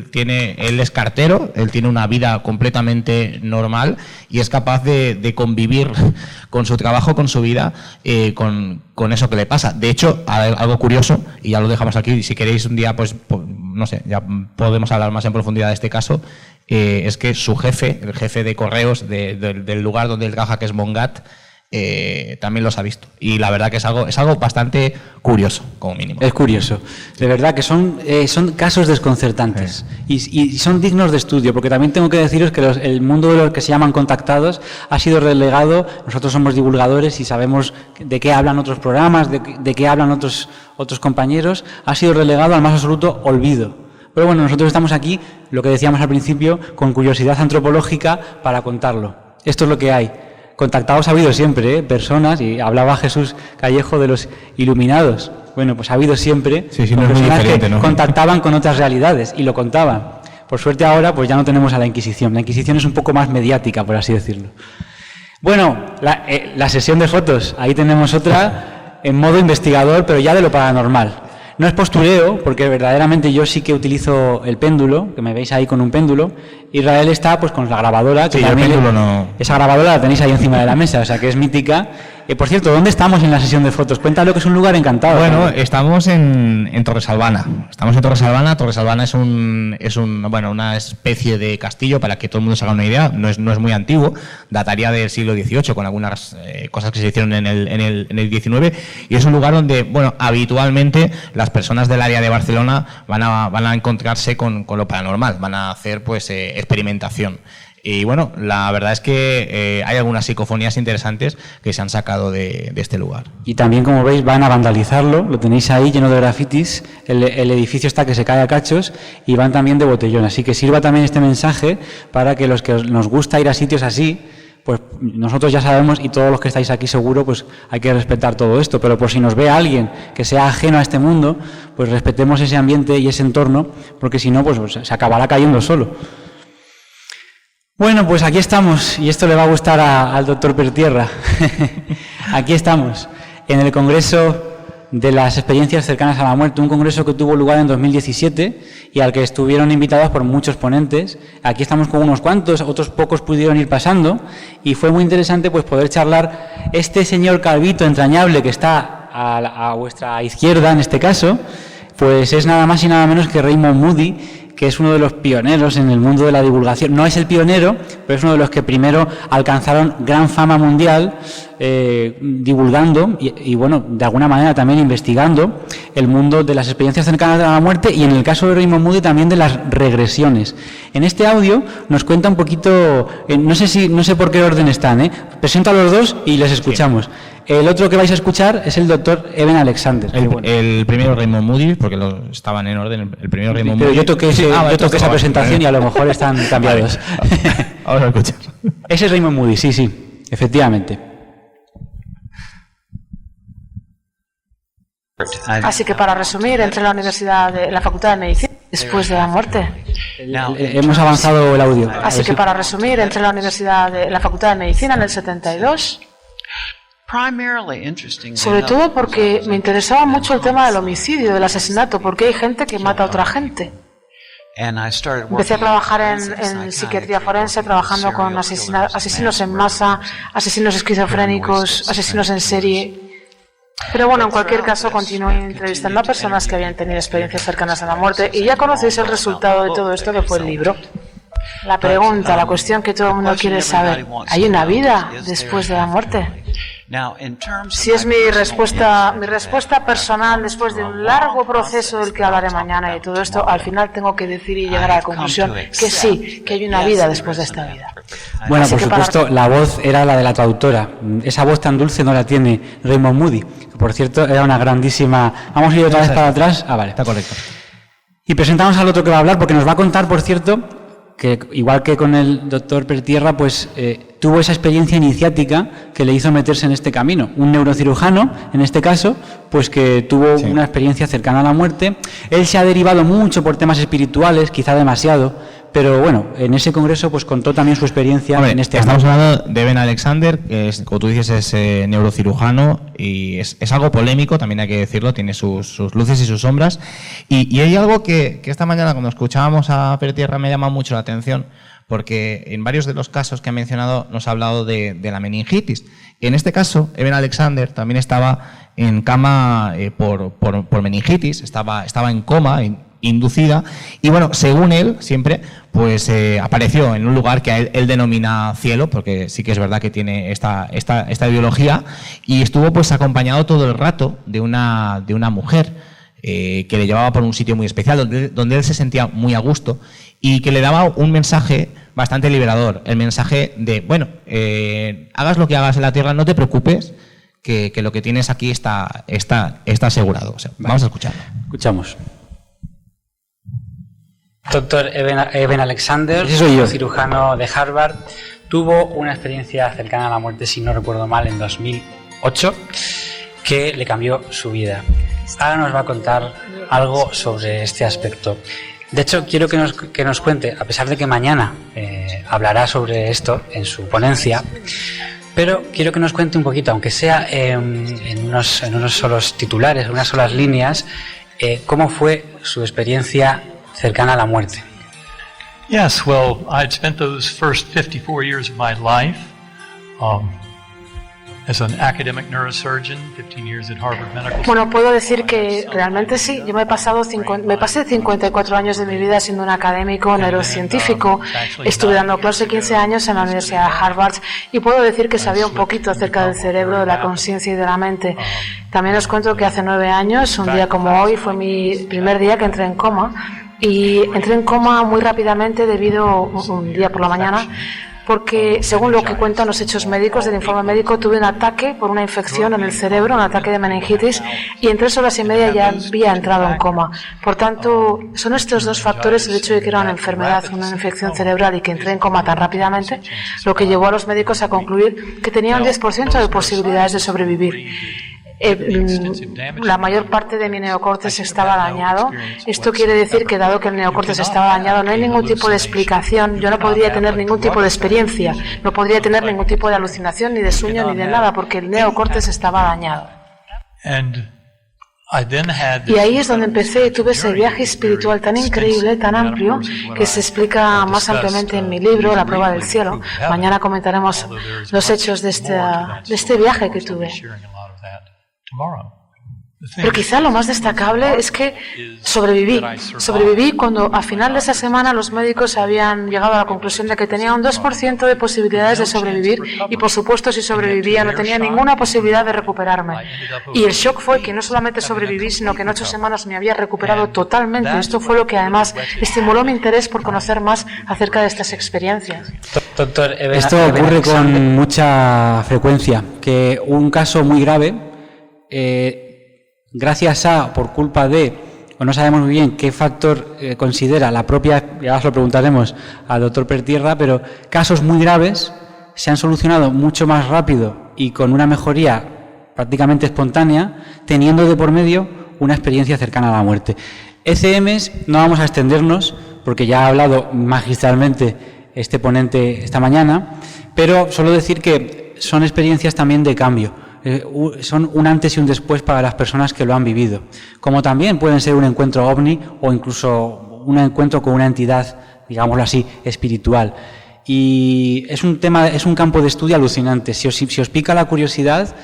es cartero, él tiene una vida completamente normal y es capaz de convivir con su trabajo, con su vida, con eso que le pasa. De hecho, algo curioso, y ya lo dejamos aquí, y si queréis un día, pues no sé, ya podemos hablar más en profundidad de este caso, es que su jefe, el jefe de correos del lugar donde él trabaja, que es Mongat, también los ha visto. Y la verdad que es algo bastante curioso, como mínimo. Es curioso. De verdad que son casos desconcertantes y son dignos de estudio, porque también tengo que deciros que el mundo de los que se llaman contactados ha sido relegado. Nosotros somos divulgadores y sabemos de qué hablan otros programas, de qué hablan otros compañeros. Ha sido relegado al más absoluto olvido. Pero bueno, nosotros estamos aquí, lo que decíamos al principio, con curiosidad antropológica para contarlo. Esto es lo que hay. Contactados ha habido siempre, personas, y hablaba Jesús Callejo de los iluminados. Bueno, pues ha habido siempre personas que contactaban con otras realidades y lo contaban. Por suerte ahora pues ya no tenemos a la Inquisición. La Inquisición es un poco más mediática, por así decirlo. Bueno, la sesión de fotos, ahí tenemos otra en modo investigador, pero ya de lo paranormal. No es postureo, porque verdaderamente yo sí que utilizo el péndulo, que me veis ahí con un péndulo. Israel está pues con la grabadora, que también esa grabadora la tenéis ahí encima de la mesa, o sea que es mítica. Por cierto, ¿dónde estamos en la sesión de fotos? Cuéntalo, que es un lugar encantado. Bueno, estamos en Torresalvana. Estamos en Torresalvana. Torresalvana es una especie de castillo, para que todo el mundo se haga una idea. No es muy antiguo, dataría del siglo XVIII, con algunas cosas que se hicieron en el XIX, y es un lugar donde, bueno, habitualmente las personas del área de Barcelona van a encontrarse con lo paranormal, van a hacer pues experimentación. Y bueno, la verdad es que hay algunas psicofonías interesantes que se han sacado de este lugar. Y también, como veis, van a vandalizarlo, lo tenéis ahí lleno de grafitis, el edificio está que se cae a cachos, y van también de botellón. Así que sirva también este mensaje para que los que nos gusta ir a sitios así, pues nosotros ya sabemos, y todos los que estáis aquí seguro, pues hay que respetar todo esto, pero por si nos ve alguien que sea ajeno a este mundo, pues respetemos ese ambiente y ese entorno, porque si no, pues se acabará cayendo solo. Bueno, pues aquí estamos, y esto le va a gustar al doctor Pertierra. Aquí estamos, en el Congreso de las experiencias cercanas a la muerte, un congreso que tuvo lugar en 2017 y al que estuvieron invitados por muchos ponentes. Aquí estamos con unos cuantos, otros pocos pudieron ir pasando y fue muy interesante pues poder charlar. Este señor calvito entrañable que está a vuestra izquierda en este caso, pues es nada más y nada menos que Raymond Moody, que es uno de los pioneros en el mundo de la divulgación. No es el pionero, pero es uno de los que primero alcanzaron gran fama mundial divulgando y, bueno, de alguna manera también investigando el mundo de las experiencias cercanas a la muerte y, en el caso de Raymond Moody, también de las regresiones. En este audio nos cuenta un poquito, no sé por qué orden están, presento a los dos y les escuchamos. El otro que vais a escuchar es el doctor Eben Alexander. El primero Raymond Moody, porque estaban en orden. El primero Raymond Moody. Yo toqué esa presentación y a lo mejor están cambiados. Vamos a escuchar. Ese es Raymond Moody, sí, efectivamente. Así que, para resumir, entré en la Facultad de Medicina después de la muerte. Hemos avanzado el audio. Así que, para resumir, entré en la Facultad de Medicina en el 72. Sobre todo porque me interesaba mucho el tema del homicidio, del asesinato, porque hay gente que mata a otra gente. Empecé a trabajar en psiquiatría forense, trabajando con asesinos en masa, asesinos esquizofrénicos, asesinos en serie. Pero bueno, en cualquier caso, continué entrevistando a personas que habían tenido experiencias cercanas a la muerte y ya conocéis el resultado de todo esto, que fue el libro. La pregunta, la cuestión que todo el mundo quiere saber: ¿hay una vida después de la muerte? Si es mi respuesta personal, después de un largo proceso del que hablaré mañana y todo esto, al final tengo que decir y llegar a la conclusión que sí, que hay una vida después de esta vida. Bueno, por supuesto, la voz era la de la traductora. Esa voz tan dulce no la tiene Raymond Moody, que por cierto era una grandísima... Vamos a ir otra vez para atrás. Vale. Está correcto. Y presentamos al otro que va a hablar, porque nos va a contar, por cierto, que igual que con el doctor Pertierra, pues tuvo esa experiencia iniciática que le hizo meterse en este camino. Un neurocirujano, en este caso, pues que tuvo una experiencia cercana a la muerte. Él se ha derivado mucho por temas espirituales, quizá demasiado, pero bueno, en ese congreso pues contó también su experiencia en este ámbito. Estamos hablando de Eben Alexander, que es, como tú dices, es neurocirujano y es algo polémico, también hay que decirlo, tiene sus luces y sus sombras. Y hay algo que esta mañana, cuando escuchábamos a Pertierra, me llama mucho la atención, porque en varios de los casos que ha mencionado nos ha hablado de la meningitis. En este caso, Eben Alexander también estaba en cama por meningitis, estaba en coma, inducida, y bueno, según él, siempre, pues apareció en un lugar que él denomina cielo, porque sí que es verdad que tiene esta ideología, y estuvo pues acompañado todo el rato de una mujer que le llevaba por un sitio muy especial, donde él se sentía muy a gusto, y que le daba un mensaje bastante liberador, el mensaje de, bueno, hagas lo que hagas en la tierra, no te preocupes, que lo que tienes aquí está asegurado. O sea, vamos a escucharlo. Escuchamos. Doctor Eben Alexander, cirujano de Harvard, tuvo una experiencia cercana a la muerte, si no recuerdo mal, en 2008, que le cambió su vida. Ahora nos va a contar algo sobre este aspecto. De hecho, quiero que nos cuente, a pesar de que mañana hablará sobre esto en su ponencia, pero quiero que nos cuente un poquito, aunque sea en unos solos titulares, en unas solas líneas, cómo fue su experiencia cercana a la muerte. Yes, well, I'd spent those first 54 years of my life as an academic neurosurgeon, 15 years at Harvard Medical School. Bueno, puedo decir que realmente sí. Yo me pasé 54 años de mi vida siendo un académico neurocientífico. Estuve dando clase 15 años en la Universidad de Harvard y puedo decir que sabía un poquito acerca del cerebro, de la conciencia y de la mente. También os cuento que hace 9 años, un día como hoy, fue mi primer día que entré en coma. Y entré en coma muy rápidamente debido, un día por la mañana, porque según lo que cuentan los hechos médicos del informe médico, tuve un ataque por una infección en el cerebro, un ataque de meningitis, y en 3 horas y media ya había entrado en coma. Por tanto, son estos dos factores, el hecho de que era una enfermedad, una infección cerebral, y que entré en coma tan rápidamente, lo que llevó a los médicos a concluir que tenía un 10% de posibilidades de sobrevivir. La mayor parte de mi neocórtex estaba dañado. Esto quiere decir que, dado que el neocórtex estaba dañado, no hay ningún tipo de explicación. Yo no podría tener ningún tipo de experiencia, no podría tener ningún tipo de alucinación, ni de sueño, ni de nada, porque el neocórtex estaba dañado. And Y ahí es donde empecé y tuve ese viaje espiritual tan increíble, tan amplio, que se explica más ampliamente en mi libro, La prueba del cielo. Mañana comentaremos los hechos de este viaje que tuve. Pero quizá lo más destacable es que sobreviví. Sobreviví cuando a final de esa semana los médicos habían llegado a la conclusión de que tenía un 2% de posibilidades de sobrevivir y por supuesto si sobrevivía no tenía ninguna posibilidad de recuperarme. Y el shock fue que no solamente sobreviví, sino que en 8 semanas me había recuperado totalmente. Esto fue lo que además estimuló mi interés por conocer más acerca de estas experiencias. Doctor, esto ocurre con mucha frecuencia, que un caso muy grave, gracias a, por culpa de, o no sabemos muy bien qué factor considera la propia, ya os lo preguntaremos al doctor Pertierra, pero casos muy graves se han solucionado mucho más rápido y con una mejoría prácticamente espontánea, teniendo de por medio una experiencia cercana a la muerte. ECMs, no vamos a extendernos, porque ya ha hablado magistralmente este ponente esta mañana, pero solo decir que son experiencias también de cambio. Son un antes y un después para las personas que lo han vivido, como también pueden ser un encuentro ovni o incluso un encuentro con una entidad, digámoslo así, espiritual. Y es un campo de estudio alucinante. Si os pica la curiosidad,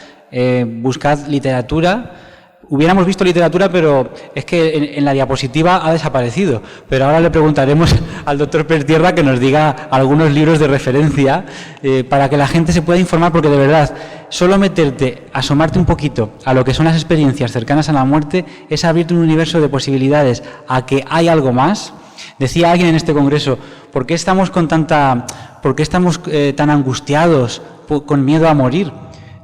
buscad literatura. Hubiéramos visto literatura, pero es que en la diapositiva ha desaparecido. Pero ahora le preguntaremos al doctor Pertierra que nos diga algunos libros de referencia para que la gente se pueda informar, porque de verdad, solo meterte, asomarte un poquito a lo que son las experiencias cercanas a la muerte es abrirte un universo de posibilidades a que hay algo más. Decía alguien en este congreso, ¿por qué estamos tan angustiados, con miedo a morir?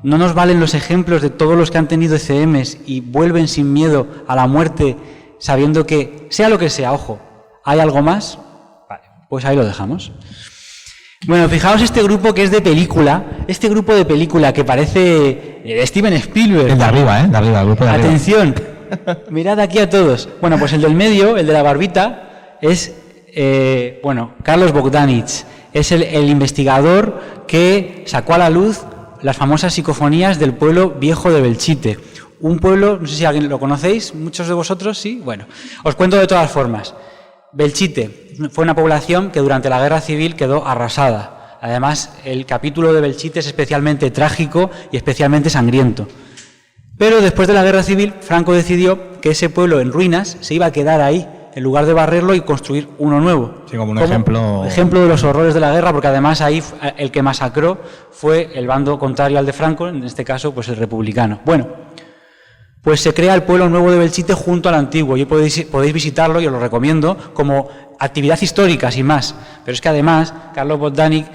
¿No nos valen los ejemplos de todos los que han tenido ECMs y vuelven sin miedo a la muerte, sabiendo que, sea lo que sea, ojo, ¿hay algo más? Vale, pues ahí lo dejamos. Bueno, fijaos este grupo que es de película, que parece de Steven Spielberg. El de arriba, de arriba, el grupo de arriba. Atención, mirad aquí a todos. Bueno, pues el del medio, el de la barbita, es, Carlos Bogdanich. Es el investigador que sacó a la luz las famosas psicofonías del pueblo viejo de Belchite. Un pueblo, no sé si alguien lo conocéis, muchos de vosotros, sí. Bueno, os cuento de todas formas. Belchite fue una población que durante la Guerra Civil quedó arrasada. Además, el capítulo de Belchite es especialmente trágico y especialmente sangriento. Pero después de la Guerra Civil, Franco decidió que ese pueblo en ruinas se iba a quedar ahí, en lugar de barrerlo y construir uno nuevo. Sí, como un ejemplo de los horrores de la guerra, porque además ahí el que masacró fue el bando contrario al de Franco, en este caso pues el republicano. Bueno, pues se crea el pueblo nuevo de Belchite junto al antiguo, y podéis visitarlo, y os lo recomiendo, como actividad histórica, sin más. Pero es que además Carlos Bogdanich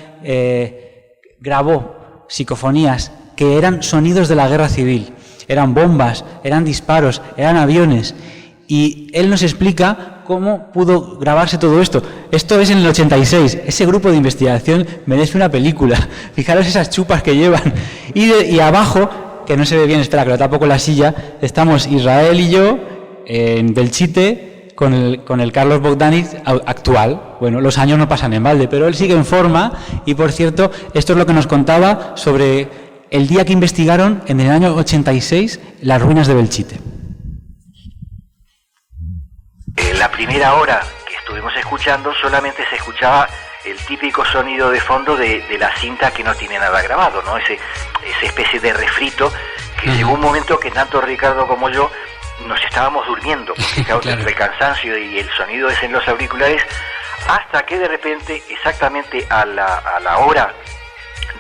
grabó psicofonías que eran sonidos de la guerra civil, eran bombas, eran disparos, eran aviones. Y él nos explica cómo pudo grabarse todo esto. Esto es en el 86. Ese grupo de investigación merece una película. Fijaros esas chupas que llevan. Y abajo, que no se ve bien, espera que lo tapo con la silla, estamos Israel y yo en Belchite con el Carlos Bogdanich actual. Bueno, los años no pasan en balde, pero él sigue en forma. Y por cierto, esto es lo que nos contaba sobre el día que investigaron en el año 86 las ruinas de Belchite. En la primera hora que estuvimos escuchando solamente se escuchaba el típico sonido de fondo de la cinta que no tiene nada grabado, ¿no? Esa especie de refrito que llegó un momento que tanto Ricardo como yo nos estábamos durmiendo, claro, entre el cansancio y el sonido es en los auriculares, hasta que de repente, exactamente a la hora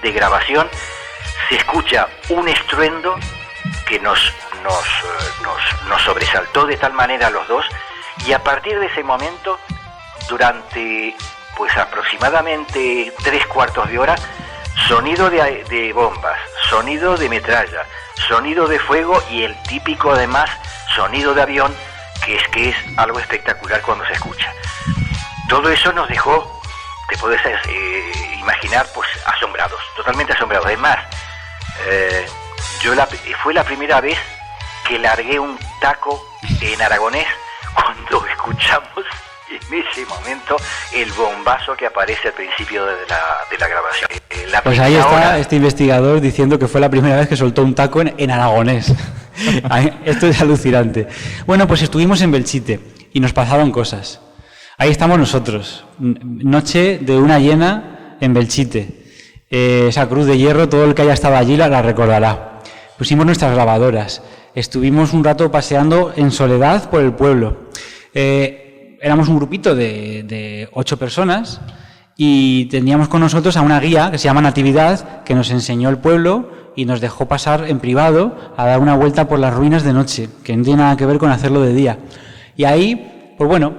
de grabación, se escucha un estruendo que nos sobresaltó de tal manera a los dos. Y a partir de ese momento, durante pues aproximadamente 3/4 de hora, sonido de bombas, sonido de metralla, sonido de fuego y el típico además sonido de avión, que es algo espectacular cuando se escucha. Todo eso nos dejó, te puedes imaginar, pues asombrados, totalmente asombrados. Además, fue la primera vez que largué un taco en aragonés cuando escuchamos en ese momento el bombazo que aparece al principio de la grabación. Pues ahí está este investigador diciendo que fue la primera vez que soltó un taco en aragonés. Esto es alucinante. Bueno, pues estuvimos en Belchite y nos pasaron cosas. Ahí estamos nosotros. Noche de luna llena en Belchite. Esa cruz de hierro, todo el que haya estado allí la recordará. Pusimos nuestras grabadoras. Estuvimos un rato paseando en soledad por el pueblo. Éramos un grupito de 8 personas y teníamos con nosotros a una guía que se llama Natividad, que nos enseñó el pueblo y nos dejó pasar en privado a dar una vuelta por las ruinas de noche, que no tiene nada que ver con hacerlo de día. Y ahí, pues bueno,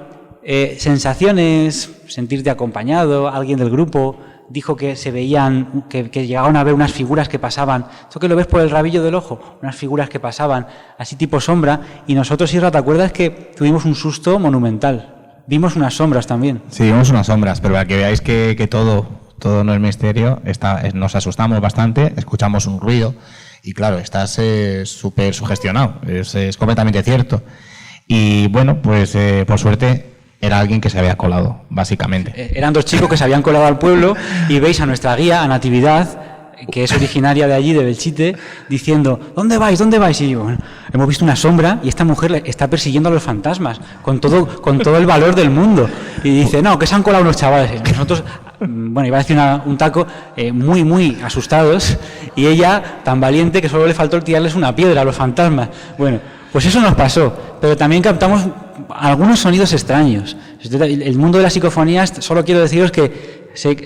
sensaciones, sentirte acompañado, alguien del grupo dijo que se veían, que llegaban a ver unas figuras que pasaban, esto que lo ves por el rabillo del ojo, unas figuras que pasaban así tipo sombra, y nosotros, Isra, ¿te acuerdas que tuvimos un susto monumental? Vimos unas sombras también. Sí, vimos unas sombras, pero para que veáis que todo no es misterio, nos asustamos bastante, escuchamos un ruido y claro, estás súper sugestionado, es completamente cierto. Y bueno, pues por suerte era alguien que se había colado, básicamente. Eran 2 chicos que se habían colado al pueblo y veis a nuestra guía, a Natividad, que es originaria de allí, de Belchite, diciendo, ¿dónde vais? ¿Dónde vais? Y digo, bueno, hemos visto una sombra y esta mujer está persiguiendo a los fantasmas con todo el valor del mundo. Y dice, no, que se han colado unos chavales. Y nosotros, bueno, iba a decir un taco, muy asustados, y ella tan valiente que solo le faltó tirarles una piedra a los fantasmas. Bueno, pues eso nos pasó, pero también captamos algunos sonidos extraños. El mundo de las psicofonías, solo quiero deciros que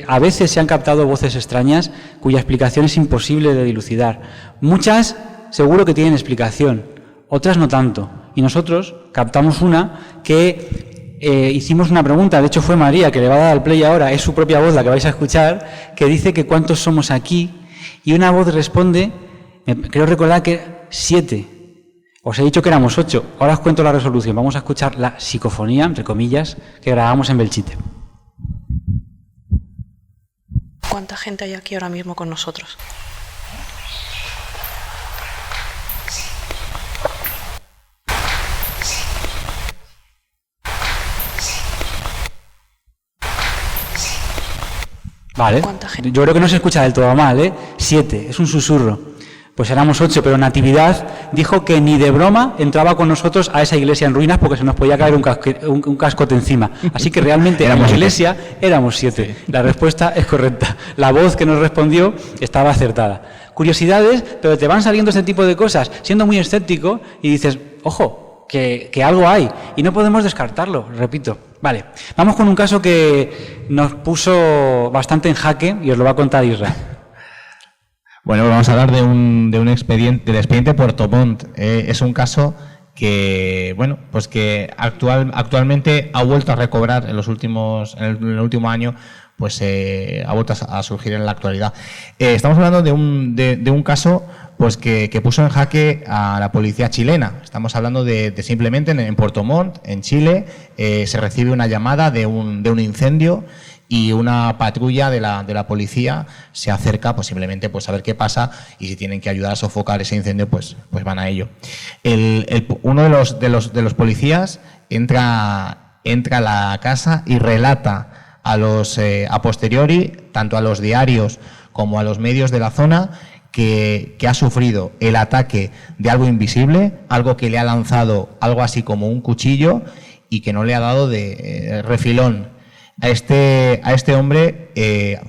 a veces se han captado voces extrañas cuya explicación es imposible de dilucidar. Muchas seguro que tienen explicación, otras no tanto. Y nosotros captamos una que hicimos una pregunta, de hecho fue María, que le va a dar al play ahora, es su propia voz la que vais a escuchar, que dice que ¿cuántos somos aquí? Y una voz responde, creo recordar que 7. Os he dicho que éramos 8, ahora os cuento la resolución. Vamos a escuchar la psicofonía, entre comillas, que grabamos en Belchite. ¿Cuánta gente hay aquí ahora mismo con nosotros? Vale, yo creo que no se escucha del todo mal, 7, es un susurro. Pues éramos 8, pero Natividad dijo que ni de broma entraba con nosotros a esa iglesia en ruinas porque se nos podía caer un cascote encima. Así que realmente en la iglesia éramos 7. Sí. La respuesta es correcta. La voz que nos respondió estaba acertada. Curiosidades, pero te van saliendo este tipo de cosas, siendo muy escéptico y dices, ojo, que algo hay. Y no podemos descartarlo, repito. Vale, vamos con un caso que nos puso bastante en jaque y os lo va a contar Isra. Bueno, vamos a hablar de un expediente, del expediente Puerto Montt. Es un caso que, bueno, pues que actualmente ha vuelto a recobrar en el último año, pues ha vuelto a surgir en la actualidad. Estamos hablando de un caso, pues que puso en jaque a la policía chilena. Estamos hablando de simplemente en Puerto Montt, en Chile, se recibe una llamada de un incendio. Y una patrulla de la policía se acerca posiblemente pues a ver qué pasa y si tienen que ayudar a sofocar ese incendio pues van a ello. Uno de los policías entra a la casa y relata a posteriori, tanto a los diarios como a los medios de la zona, que ha sufrido el ataque de algo invisible, algo que le ha lanzado algo así como un cuchillo y que no le ha dado de refilón. A este hombre,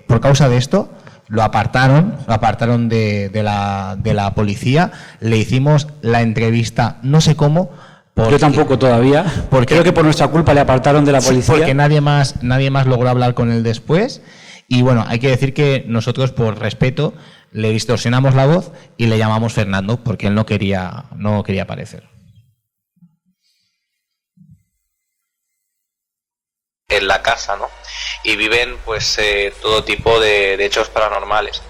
por causa de esto, lo apartaron de la policía, le hicimos la entrevista, no sé cómo. Yo tampoco todavía, creo que por nuestra culpa le apartaron de la policía. Sí, porque nadie más logró hablar con él después. Y bueno, hay que decir que nosotros, por respeto, le distorsionamos la voz y le llamamos Fernando, porque él no quería aparecer. En la casa, ¿no? Y viven pues todo tipo de hechos paranormales.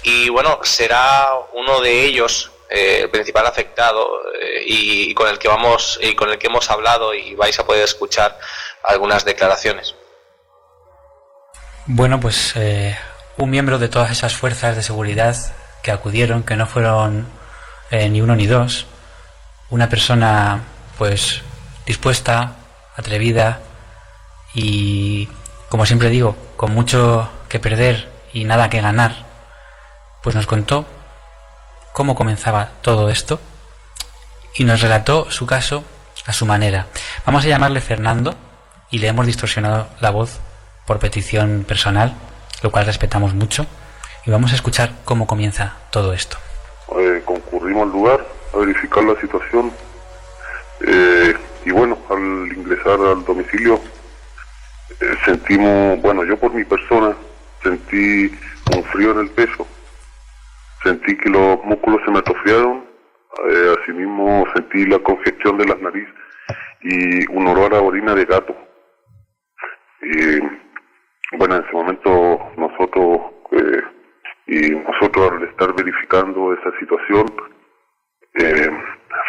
Y bueno, será uno de ellos el principal afectado y con el que hemos hablado y vais a poder escuchar algunas declaraciones. Bueno, pues un miembro de todas esas fuerzas de seguridad que acudieron, que no fueron ni uno ni dos, una persona pues dispuesta, atrevida, y, como siempre digo, con mucho que perder y nada que ganar, pues nos contó cómo comenzaba todo esto y nos relató su caso a su manera. Vamos a llamarle Fernando y le hemos distorsionado la voz por petición personal, lo cual respetamos mucho, y vamos a escuchar cómo comienza todo esto. Concurrimos al lugar a verificar la situación y bueno, al ingresar al domicilio sentimos, bueno, yo por mi persona sentí un frío en el pecho, sentí que los músculos se me atrofiaron, asimismo sentí la congestión de las narices y un olor a orina de gato. Y bueno, en ese momento nosotros al estar verificando esa situación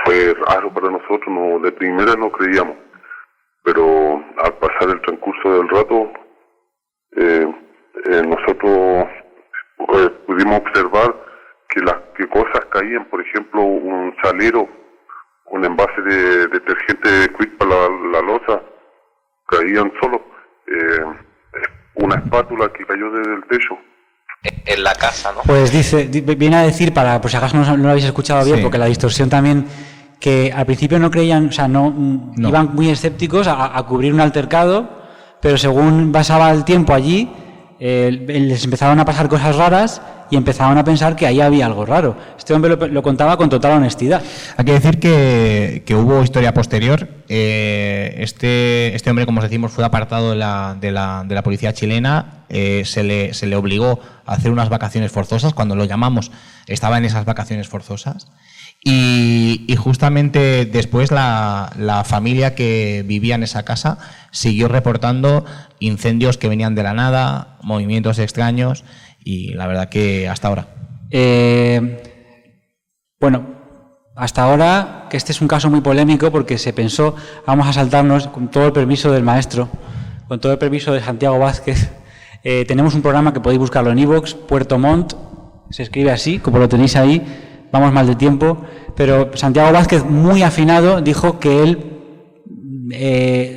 fue raro para nosotros, no, de primera no creíamos, pero al pasar el transcurso del rato nosotros pudimos observar que cosas caían, por ejemplo un salero, un envase de detergente Quick para la loza, caían solos, una espátula que cayó desde el techo. En la casa, ¿no? Pues viene a decir, por si acaso no lo habéis escuchado bien, porque la distorsión también, que al principio no creían, o sea, no. Iban muy escépticos a cubrir un altercado, pero según pasaba el tiempo allí, les empezaron a pasar cosas raras y empezaron a pensar que ahí había algo raro. Este hombre lo contaba con total honestidad. Hay que decir que hubo historia posterior. Este hombre, como os decimos, fue apartado de la policía chilena. Se le obligó a hacer unas vacaciones forzosas. Cuando lo llamamos, estaba en esas vacaciones forzosas. Y justamente después la familia que vivía en esa casa siguió reportando incendios que venían de la nada, movimientos extraños, y la verdad que hasta ahora. Bueno, hasta ahora, que este es un caso muy polémico porque se pensó, vamos a saltarnos, con todo el permiso del maestro, con todo el permiso de Santiago Vázquez, tenemos un programa que podéis buscarlo en iVoox, Puerto Montt, se escribe así, como lo tenéis ahí, vamos mal de tiempo, pero Santiago Vázquez, muy afinado, dijo que él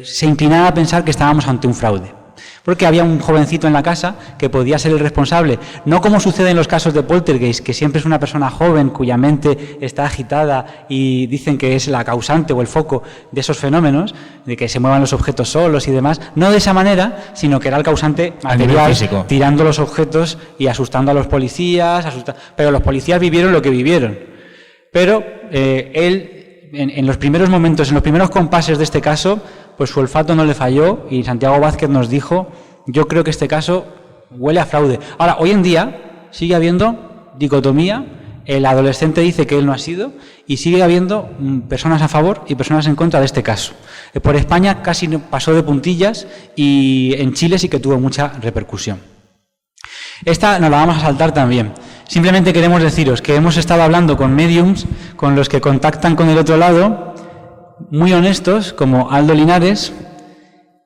se inclinaba a pensar que estábamos ante un fraude. Porque había un jovencito en la casa que podía ser el responsable, no como sucede en los casos de poltergeist, que siempre es una persona joven cuya mente está agitada y dicen que es la causante o el foco de esos fenómenos, de que se muevan los objetos solos y demás, no de esa manera, sino que era el causante material, tirando los objetos y asustando a los policías, pero los policías vivieron lo que vivieron. Pero él, en los primeros momentos, en los primeros compases de este caso, pues su olfato no le falló y Santiago Vázquez nos dijo, yo creo que este caso huele a fraude. Ahora, hoy en día sigue habiendo dicotomía, el adolescente dice que él no ha sido y sigue habiendo personas a favor y personas en contra de este caso. Por España casi pasó de puntillas y en Chile sí que tuvo mucha repercusión. Esta nos la vamos a saltar también. Simplemente queremos deciros que hemos estado hablando con mediums, con los que contactan con el otro lado, muy honestos, como Aldo Linares,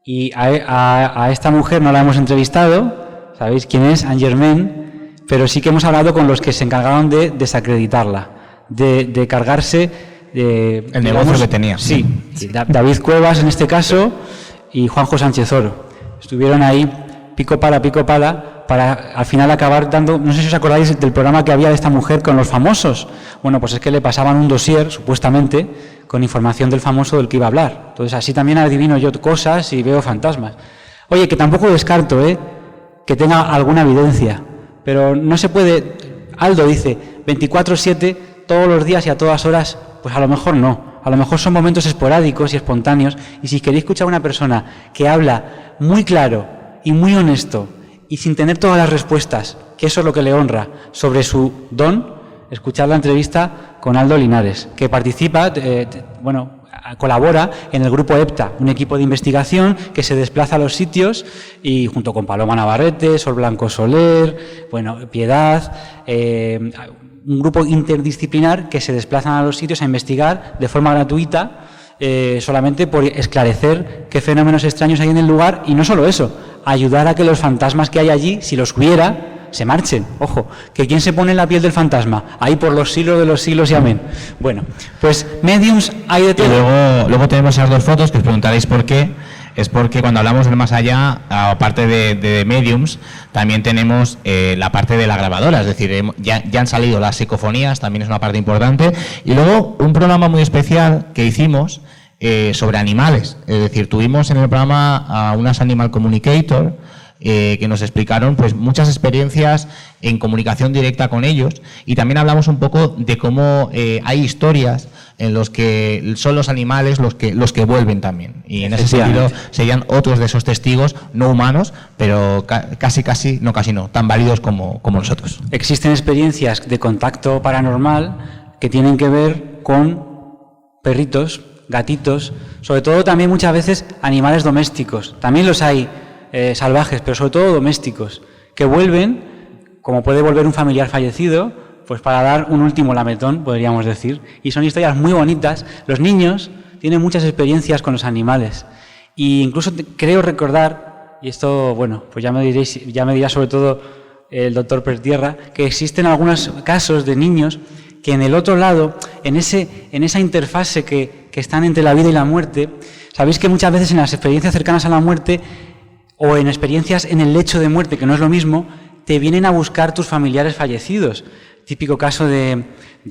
y a esta mujer no la hemos entrevistado, sabéis quién es, Anne Germain, pero sí que hemos hablado con los que se encargaron de desacreditarla, de cargarse el negocio que tenía. Sí, David Cuevas en este caso y Juanjo Sánchez Oro. Estuvieron ahí pico pala, para al final acabar dando, no sé si os acordáis del programa que había de esta mujer con los famosos. Bueno, pues es que le pasaban un dossier, supuestamente, con información del famoso del que iba a hablar. Entonces así también adivino yo cosas y veo fantasmas. Oye, que tampoco descarto, que tenga alguna evidencia, pero no se puede. Aldo dice, 24/7, todos los días y a todas horas, pues a lo mejor no. A lo mejor son momentos esporádicos y espontáneos, y si queréis escuchar a una persona que habla muy claro y muy honesto, y sin tener todas las respuestas, que eso es lo que le honra, sobre su don, escuchar la entrevista con Aldo Linares, que participa, colabora en el grupo EPTA, un equipo de investigación que se desplaza a los sitios y junto con Paloma Navarrete, Sol Blanco Soler, Piedad, un grupo interdisciplinar que se desplazan a los sitios a investigar de forma gratuita, solamente por esclarecer qué fenómenos extraños hay en el lugar y no solo eso, ayudar a que los fantasmas que hay allí, si los hubiera, se marchen. Ojo, que ¿quién se pone en la piel del fantasma? Ahí por los siglos de los siglos y amén. Bueno, pues mediums hay de todo. Y luego tenemos esas dos fotos que os preguntaréis por qué. es porque cuando hablamos del más allá, aparte de mediums, también tenemos la parte de la grabadora, es decir, ya han salido las psicofonías, también es una parte importante, y luego un programa muy especial que hicimos sobre animales, es decir, tuvimos en el programa a unas Animal Communicator que nos explicaron pues muchas experiencias en comunicación directa con ellos, y también hablamos un poco de cómo hay historias en los que son los animales los que vuelven también, y en ese sentido serían otros de esos testigos no humanos, pero casi tan válidos como nosotros. Existen experiencias de contacto paranormal que tienen que ver con perritos, gatitos, sobre todo también muchas veces animales domésticos. También los hay salvajes, pero sobre todo domésticos, que vuelven, como puede volver un familiar fallecido, pues para dar un último lametón, podríamos decir. Y son historias muy bonitas. Los niños tienen muchas experiencias con los animales. Y incluso creo recordar, y esto, bueno, pues ya me dirá sobre todo el doctor Pertierra, que existen algunos casos de niños que en el otro lado, en esa interfase que están entre la vida y la muerte, sabéis que muchas veces en las experiencias cercanas a la muerte, o en experiencias en el lecho de muerte, que no es lo mismo, te vienen a buscar tus familiares fallecidos. Típico caso de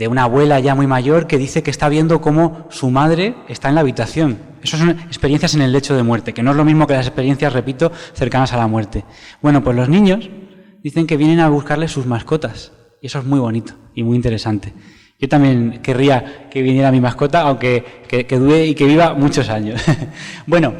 una abuela ya muy mayor que dice que está viendo cómo su madre está en la habitación. Esas son experiencias en el lecho de muerte, que no es lo mismo que las experiencias, repito, cercanas a la muerte. Bueno, pues los niños dicen que vienen a buscarle sus mascotas, y eso es muy bonito y muy interesante. Yo también querría que viniera mi mascota, aunque que dure y que viva muchos años. Bueno,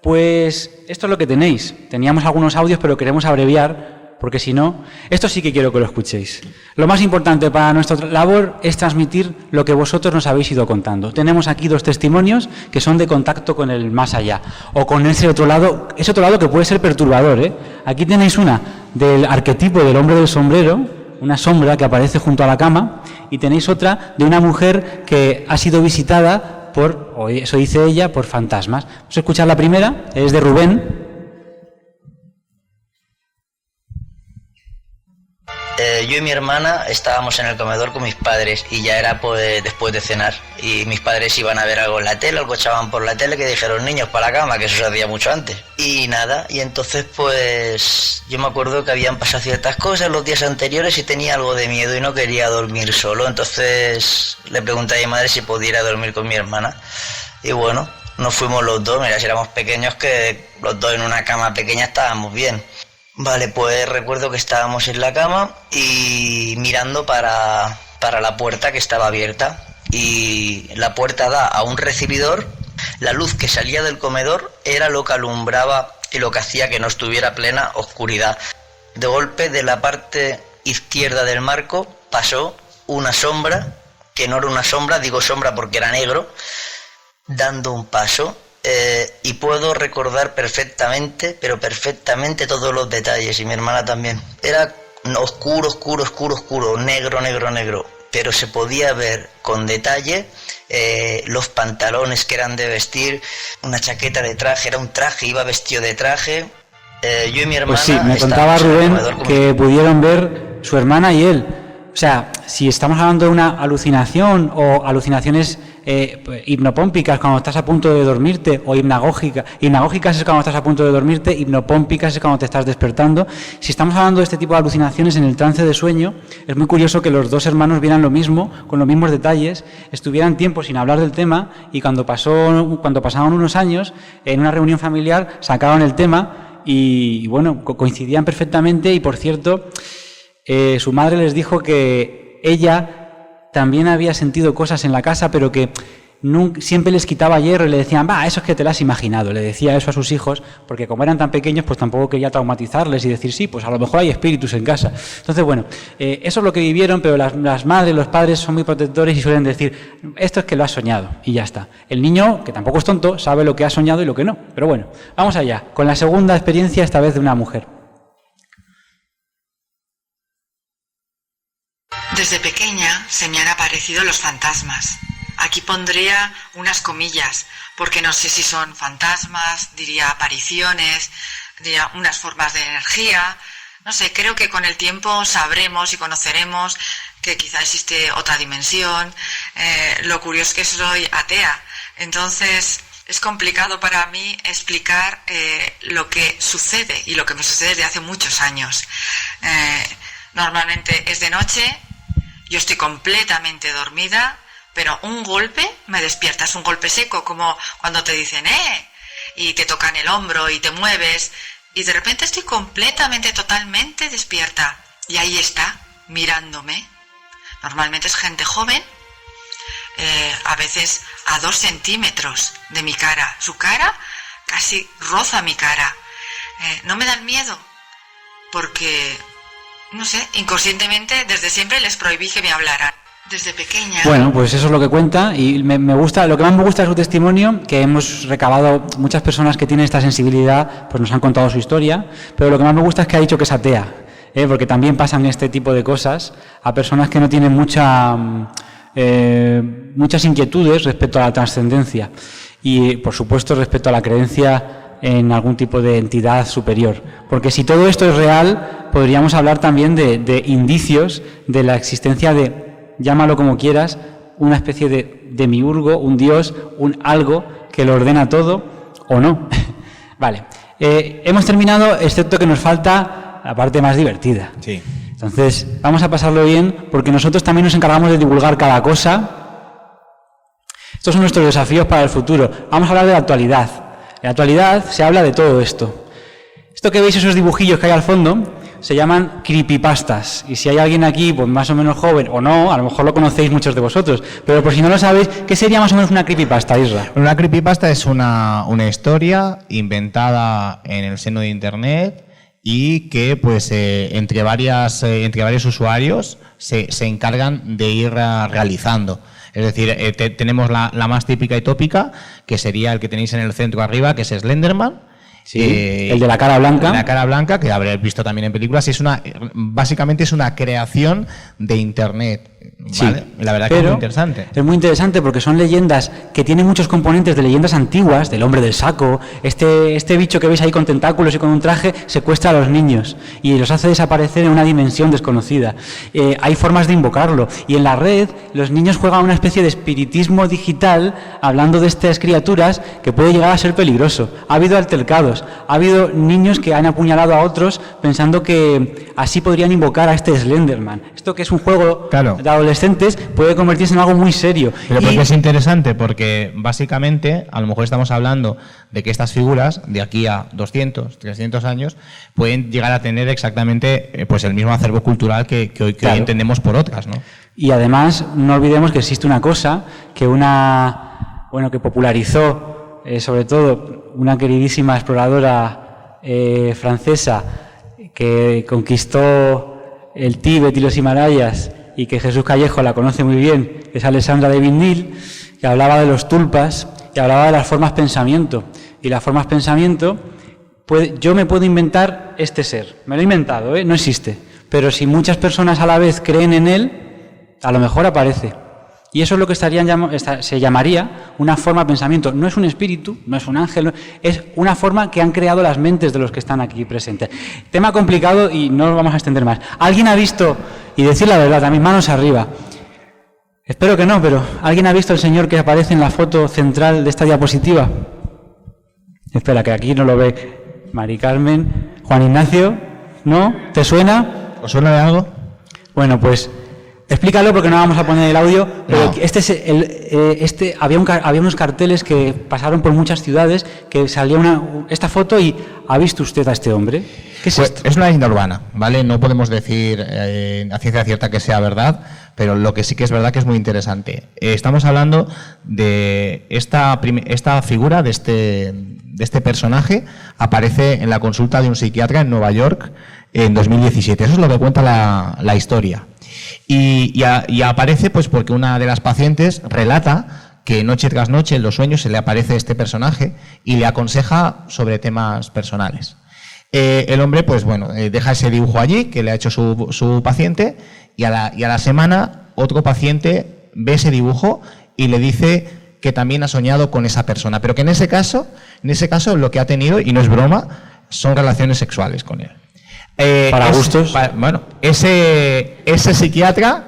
pues esto es lo que tenéis. Teníamos algunos audios, pero queremos abreviar, porque si no, esto sí que quiero que lo escuchéis. Lo más importante para nuestra labor es transmitir lo que vosotros nos habéis ido contando. Tenemos aquí 2 testimonios que son de contacto con el más allá, o con ese otro lado que puede ser perturbador, ¿eh? Aquí tenéis una del arquetipo del hombre del sombrero, una sombra que aparece junto a la cama, y tenéis otra de una mujer que ha sido visitada o eso dice ella, por fantasmas. Vamos a escuchar la primera, es de Rubén. Yo y mi hermana estábamos en el comedor con mis padres y ya era pues después de cenar, y mis padres iban a ver algo en la tele, algo echaban por la tele, que dijeron niños para la cama, que eso se hacía mucho antes. Y nada, y entonces pues yo me acuerdo que habían pasado ciertas cosas los días anteriores y tenía algo de miedo y no quería dormir solo, entonces le pregunté a mi madre si pudiera dormir con mi hermana, y bueno, nos fuimos los dos. Mira, si éramos pequeños, que los dos en una cama pequeña estábamos bien. Vale, pues recuerdo que estábamos en la cama y mirando para la puerta, que estaba abierta, y la puerta da a un recibidor. La luz que salía del comedor era lo que alumbraba y lo que hacía que no estuviera plena oscuridad. De golpe, de la parte izquierda del marco pasó una sombra, que no era una sombra, digo sombra porque era negro, dando un paso. Y puedo recordar perfectamente, pero perfectamente, todos los detalles, y mi hermana también. Era oscuro, negro, pero se podía ver con detalle los pantalones que eran de vestir, una chaqueta de traje, era un traje, iba vestido de traje. Yo y mi hermana... Pues sí, me contaba Rubén que pudieron ver su hermana y él. O sea, si estamos hablando de una alucinación o alucinaciones hipnopómpicas cuando estás a punto de dormirte, o hipnagógicas es cuando estás a punto de dormirte, hipnopómpicas es cuando te estás despertando. Si estamos hablando de este tipo de alucinaciones en el trance de sueño, es muy curioso que los 2 hermanos vieran lo mismo, con los mismos detalles, estuvieran tiempo sin hablar del tema, y cuando pasaron unos años, en una reunión familiar sacaron el tema y bueno, coincidían perfectamente. Y por cierto, su madre les dijo que ella también había sentido cosas en la casa, pero que siempre les quitaba hierro y le decían, eso es que te lo has imaginado. Le decía eso a sus hijos, porque como eran tan pequeños, pues tampoco quería traumatizarles y decir, sí, pues a lo mejor hay espíritus en casa. Entonces, bueno, eso es lo que vivieron, pero las madres, los padres son muy protectores y suelen decir, esto es que lo has soñado, y ya está. El niño, que tampoco es tonto, sabe lo que ha soñado y lo que no. Pero bueno, vamos allá, con la segunda experiencia, esta vez de una mujer. Desde pequeña se me han aparecido los fantasmas. Aquí pondría unas comillas, porque no sé si son fantasmas, diría apariciones, diría unas formas de energía. No sé, creo que con el tiempo sabremos y conoceremos que quizá existe otra dimensión. Lo curioso es que soy atea, entonces es complicado para mí explicar lo que sucede y lo que me sucede desde hace muchos años. Normalmente es de noche, yo estoy completamente dormida, pero un golpe me despierta, es un golpe seco, como cuando te dicen y te tocan el hombro y te mueves, y de repente estoy completamente, totalmente despierta, y ahí está, mirándome. Normalmente es gente joven, a veces a 2 centímetros de mi cara, su cara casi roza mi cara. No me dan miedo, porque, no sé, inconscientemente desde siempre les prohibí que me hablaran. Desde pequeña. Bueno, pues eso es lo que cuenta y me gusta, lo que más me gusta de su testimonio, que hemos recabado muchas personas que tienen esta sensibilidad, pues nos han contado su historia, pero lo que más me gusta es que ha dicho que es atea, porque también pasan este tipo de cosas a personas que no tienen muchas inquietudes respecto a la trascendencia y, por supuesto, respecto a la creencia en algún tipo de entidad superior. Porque si todo esto es real, podríamos hablar también de indicios de la existencia de, llámalo como quieras, una especie de demiurgo, un dios, un algo que lo ordena todo, o no. Vale. Hemos terminado, excepto que nos falta la parte más divertida. Sí. Entonces, vamos a pasarlo bien, porque nosotros también nos encargamos de divulgar cada cosa. Estos son nuestros desafíos para el futuro. Vamos a hablar de la actualidad. En la actualidad se habla de todo esto. Esto que veis, esos dibujillos que hay al fondo, se llaman creepypastas. Y si hay alguien aquí, pues más o menos joven, o no, a lo mejor lo conocéis muchos de vosotros, pero por si no lo sabéis, ¿qué sería más o menos una creepypasta, Isra? Una creepypasta es una historia inventada en el seno de Internet y que pues entre varios usuarios se encargan de ir realizando. Es decir, tenemos la más típica y tópica, que sería el que tenéis en el centro arriba, que es Slenderman. Sí, el de la cara blanca. La cara blanca, que habréis visto también en películas, básicamente es una creación de Internet. ¿Vale? Sí, la verdad que es muy interesante. Es muy interesante porque son leyendas que tienen muchos componentes de leyendas antiguas, del hombre del saco. Este bicho que veis ahí con tentáculos y con un traje secuestra a los niños y los hace desaparecer en una dimensión desconocida. Hay formas de invocarlo. Y en la red los niños juegan una especie de espiritismo digital hablando de estas criaturas que puede llegar a ser peligroso. Ha habido altercados, ha habido niños que han apuñalado a otros pensando que así podrían invocar a este Slenderman. Esto que es un juego de adolescentes puede convertirse en algo muy serio. Pero porque es interesante, porque básicamente a lo mejor estamos hablando de que estas figuras de aquí a 200, 300 años pueden llegar a tener exactamente pues el mismo acervo cultural que hoy entendemos por otras, ¿no? Y además no olvidemos que existe una cosa que que popularizó sobre todo una queridísima exploradora francesa que conquistó el Tíbet y los Himalayas y que Jesús Callejo la conoce muy bien, que es Alexandra de Vignil, que hablaba de los tulpas y hablaba de las formas pensamiento. Y las formas pensamiento, yo me puedo inventar este ser, me lo he inventado, no existe, pero si muchas personas a la vez creen en él, a lo mejor aparece. Y eso es lo que se llamaría una forma de pensamiento. No es un espíritu, no es un ángel, es una forma que han creado las mentes de los que están aquí presentes. Tema complicado y no lo vamos a extender más. ¿Alguien ha visto, y decir la verdad, también manos arriba, espero que no, pero ¿alguien ha visto el señor que aparece en la foto central de esta diapositiva? Espera, que aquí no lo ve Mari Carmen. Juan Ignacio, ¿no? ¿Te suena? ¿Os suena de algo? Bueno, pues explícalo porque no vamos a poner el audio, pero había unos carteles que pasaron por muchas ciudades que salía esta foto y ¿ha visto usted a este hombre? ¿Qué es esto? Es una leyenda urbana, ¿vale? No podemos decir a ciencia cierta que sea verdad, pero lo que sí que es verdad que es muy interesante. Estamos hablando de esta figura de este personaje, aparece en la consulta de un psiquiatra en Nueva York en 2017. Eso es lo que cuenta la historia. Y aparece pues porque una de las pacientes relata que noche tras noche en los sueños se le aparece este personaje y le aconseja sobre temas personales. El hombre pues deja ese dibujo allí que le ha hecho su paciente y a la semana otro paciente ve ese dibujo y le dice que también ha soñado con esa persona, pero que en ese caso lo que ha tenido, y no es broma, son relaciones sexuales con él. Para gustos. Ese psiquiatra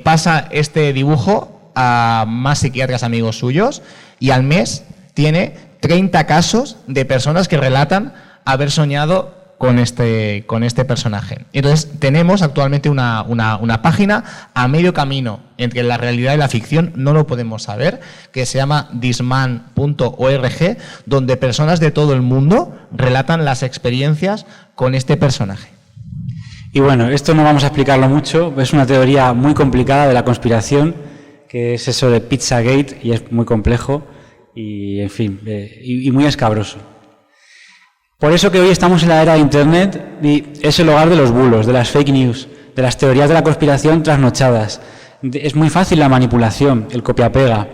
pasa este dibujo a más psiquiatras amigos suyos y al mes tiene 30 casos de personas que relatan haber soñado con este personaje. Entonces tenemos actualmente una página a medio camino entre la realidad y la ficción, no lo podemos saber, que se llama thisman.org, donde personas de todo el mundo relatan las experiencias con este personaje. Y bueno, esto no vamos a explicarlo mucho, es una teoría muy complicada de la conspiración, que es eso de Pizzagate, y es muy complejo y, en fin, y muy escabroso. Por eso que hoy estamos en la era de Internet y es el hogar de los bulos, de las fake news, de las teorías de la conspiración trasnochadas. Es muy fácil la manipulación, el copia-pega.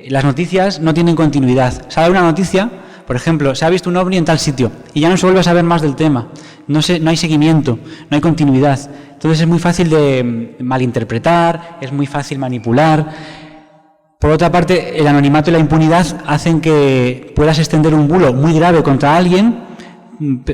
Las noticias no tienen continuidad. Sale una noticia, por ejemplo, se ha visto un ovni en tal sitio y ya no se vuelve a saber más del tema. No hay seguimiento, no hay continuidad. Entonces es muy fácil de malinterpretar, es muy fácil manipular. Por otra parte, el anonimato y la impunidad hacen que puedas extender un bulo muy grave contra alguien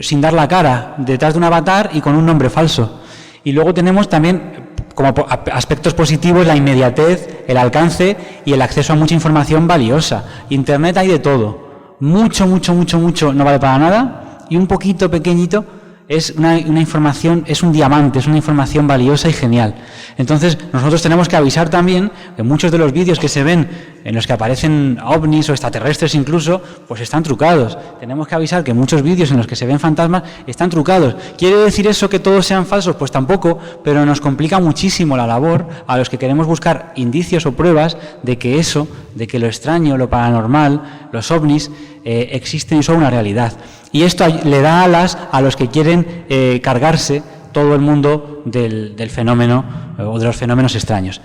sin dar la cara, detrás de un avatar y con un nombre falso. Y luego tenemos también como aspectos positivos la inmediatez, el alcance y el acceso a mucha información valiosa. Internet hay de todo. Mucho no vale para nada y un poquito pequeñito es una información, es un diamante, es una información valiosa y genial. Entonces nosotros tenemos que avisar también que muchos de los vídeos que se ven en los que aparecen ovnis o extraterrestres incluso, pues están trucados. Tenemos que avisar que muchos vídeos en los que se ven fantasmas están trucados. ¿Quiere decir eso que todos sean falsos? Pues tampoco, pero nos complica muchísimo la labor a los que queremos buscar indicios o pruebas de que eso, de que lo extraño, lo paranormal, los ovnis, existen y son una realidad. Y esto le da alas a los que quieren cargarse todo el mundo del fenómeno o de los fenómenos extraños.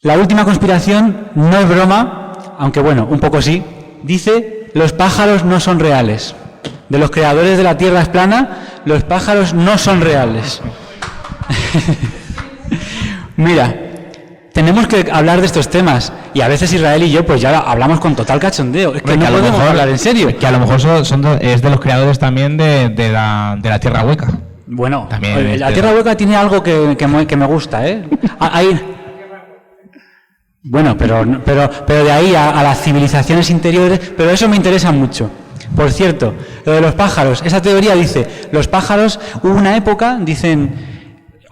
La última conspiración no es broma, aunque bueno, un poco sí. Dice, los pájaros no son reales. De los creadores de la Tierra es plana, los pájaros no son reales. Mira, tenemos que hablar de estos temas y a veces Israel y yo pues ya hablamos con total cachondeo. Es que no podemos hablar en serio. Que a lo mejor es de los creadores también de la Tierra Hueca. Bueno, también la Tierra Hueca tiene algo que me gusta, ¿eh? Bueno, pero de ahí a las civilizaciones interiores, pero eso me interesa mucho. Por cierto, lo de los pájaros, esa teoría dice, los pájaros, hubo una época, dicen,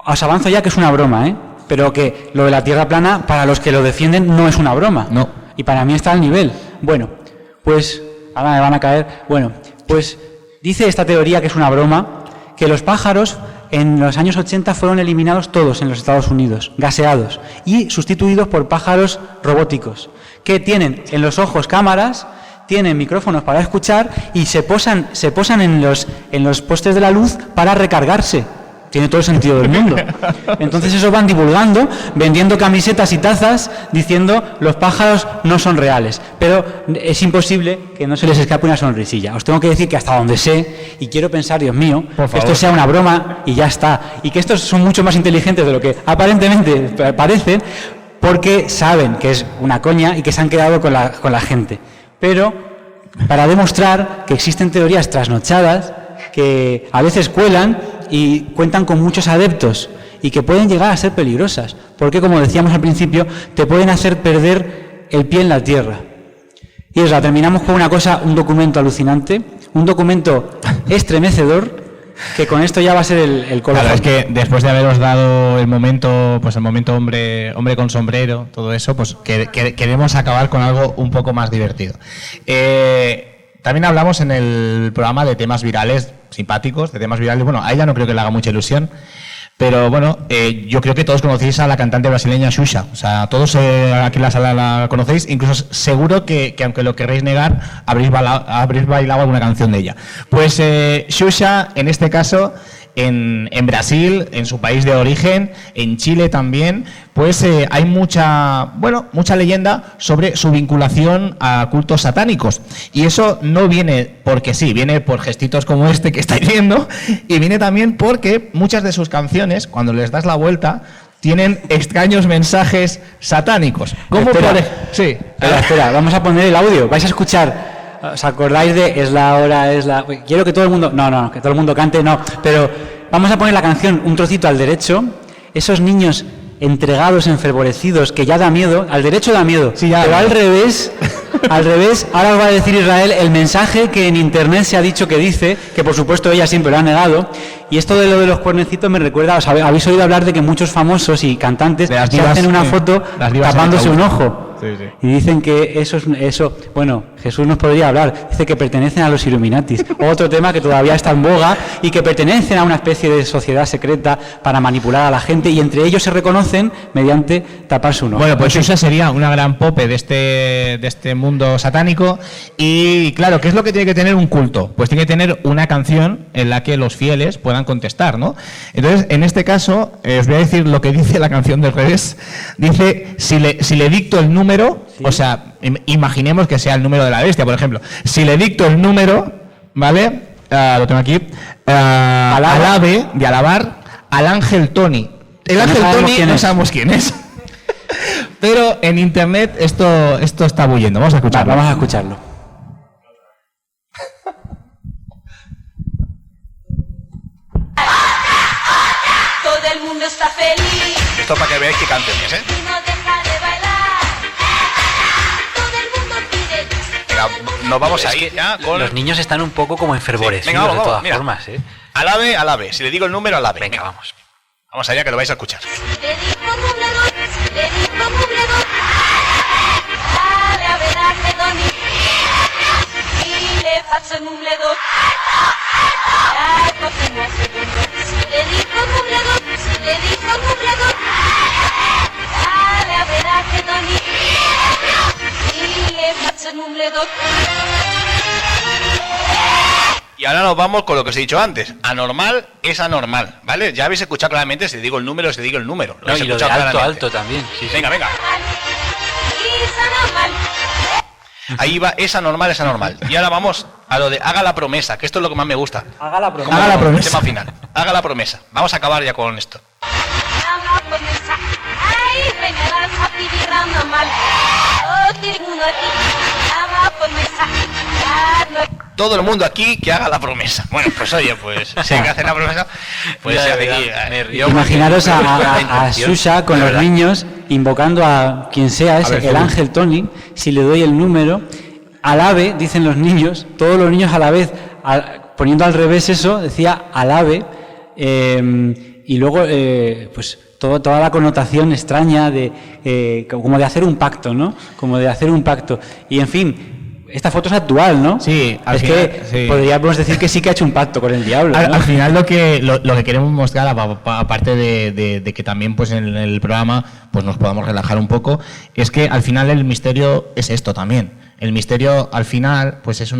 os avanzo ya que es una broma, ¿eh? Pero que lo de la Tierra plana, para los que lo defienden, no es una broma. No. Y para mí está al nivel. Bueno, pues, ahora me van a caer. Bueno, pues dice esta teoría que es una broma, que los pájaros en los años 80 fueron eliminados todos en los Estados Unidos, gaseados, y sustituidos por pájaros robóticos, que tienen en los ojos cámaras, tienen micrófonos para escuchar y se posan en los postes de la luz para recargarse. Tiene todo el sentido del mundo. Entonces eso van divulgando, vendiendo camisetas y tazas, diciendo los pájaros no son reales. Pero es imposible que no se les escape una sonrisilla. Os tengo que decir que hasta donde sé, y quiero pensar, Dios mío, que esto sea una broma y ya está. Y que estos son mucho más inteligentes de lo que aparentemente parecen, porque saben que es una coña y que se han quedado con la gente. Pero para demostrar que existen teorías trasnochadas, que a veces cuelan y cuentan con muchos adeptos y que pueden llegar a ser peligrosas, porque como decíamos al principio, te pueden hacer perder el pie en la tierra. Y eso, terminamos con una cosa, un documento alucinante, un documento estremecedor, que con esto ya va a ser el colofón. Claro, es que después de haberos dado el momento hombre con sombrero, todo eso, pues queremos acabar con algo un poco más divertido. También hablamos en el programa de temas virales simpáticos, de temas virales. Bueno, a ella no creo que le haga mucha ilusión, pero bueno, yo creo que todos conocéis a la cantante brasileña Xuxa. O sea, todos aquí en la sala la conocéis, incluso seguro que aunque lo queréis negar, habréis bailado alguna canción de ella. Pues Xuxa, en este caso, en Brasil, en su país de origen, en Chile también, pues hay mucha leyenda sobre su vinculación a cultos satánicos. Y eso no viene porque sí, viene por gestitos como este que estáis viendo, y viene también porque muchas de sus canciones, cuando les das la vuelta, tienen extraños mensajes satánicos. ¿Cómo Sí. Espera, vamos a poner el audio. Vais a escuchar. ¿Os acordáis de es la hora, es la...? Quiero que todo el mundo... No, que todo el mundo cante, no. Pero vamos a poner la canción un trocito al derecho. Esos niños entregados, enfervorecidos, que ya da miedo. Al derecho da miedo, sí, ya, pero al revés Al revés, ahora os va a decir Israel el mensaje que en internet se ha dicho que dice, que por supuesto ella siempre lo ha negado, y esto de lo de los cuernecitos me recuerda, os habéis oído hablar de que muchos famosos y cantantes se hacen una foto tapándose un ojo. Sí, sí. Y dicen que eso, bueno, Jesús nos podría hablar, dice que pertenecen a los Illuminatis, otro tema que todavía está en boga y que pertenecen a una especie de sociedad secreta para manipular a la gente y entre ellos se reconocen mediante taparse un ojo. Bueno, pues esa sería una gran pope de este mundo satánico y claro, ¿qué es lo que tiene que tener un culto? Pues tiene que tener una canción en la que los fieles puedan contestar, ¿no? Entonces, en este caso, os voy a decir lo que dice la canción del revés. Dice, si le dicto el número, ¿sí? O sea, imaginemos que sea el número de la bestia, por ejemplo. Si le dicto el número, ¿vale? Lo tengo aquí. Al ave, de alabar, al ángel Tony. El ángel Tony no sabemos quién es. Pero en internet esto está bulliendo. Vamos a escucharlo. Vamos a escucharlo. Todo el mundo está feliz. Esto para que veáis qué canciones, ¿eh? Nos vamos a ir ya con... Los niños están un poco como enfervorecidos, venga, vamos, de todas mira. formas, ¿eh? Al ave. Si le digo el número, al ave. Venga, vamos. Vamos allá, que lo vais a escuchar. Y ahora nos vamos con lo que os he dicho antes. Anormal es anormal, ¿vale? Ya habéis escuchado claramente si digo el número, si digo el número. No, y lo de alto también. Sí, venga. Ahí va, es anormal. Y ahora vamos a lo de haga la promesa, que esto es lo que más me gusta. Haga la promesa. Haga la promesa. Tema final. Haga la promesa. Vamos a acabar ya con esto. Todo el mundo aquí que haga la promesa. Bueno, pues oye, pues si hay que hacer la promesa, pues se hace aquí. Imaginaros a Susha con los niños invocando a quien sea ese, el ángel Tony. Si le doy el número, al ave, dicen los niños, todos los niños a la vez, poniendo al revés eso, decía al ave, y luego pues toda la connotación extraña de como de hacer un pacto, ¿no? Como de hacer un pacto. Y en fin, esta foto es actual, ¿no? Sí, al final, sí. Podríamos decir que sí que ha hecho un pacto con el diablo, ¿no? Al final lo que queremos mostrar, aparte de que también pues en el programa pues nos podamos relajar un poco, es que al final el misterio es esto también. El misterio al final pues es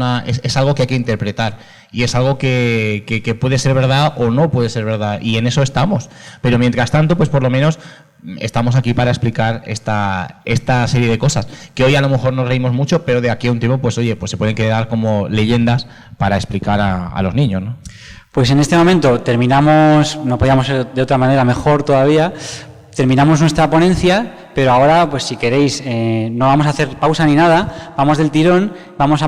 algo que hay que interpretar y es algo que puede ser verdad o no puede ser verdad y en eso estamos. Pero mientras tanto pues por lo menos estamos aquí para explicar esta serie de cosas que hoy a lo mejor nos reímos mucho, pero de aquí a un tiempo pues oye, pues se pueden quedar como leyendas para explicar a los niños, ¿no? Pues en este momento terminamos, no podíamos ser de otra manera mejor todavía. Terminamos nuestra ponencia, pero ahora, pues si queréis, no vamos a hacer pausa ni nada, vamos del tirón, vamos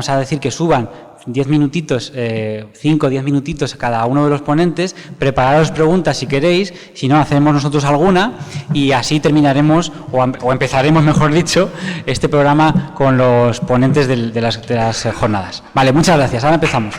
a decir que suban 10 minutitos, 5 o 10 minutitos a cada uno de los ponentes, prepararos preguntas si queréis, si no, hacemos nosotros alguna y así terminaremos, o empezaremos, mejor dicho, este programa con los ponentes de las jornadas. Vale, muchas gracias, ahora empezamos.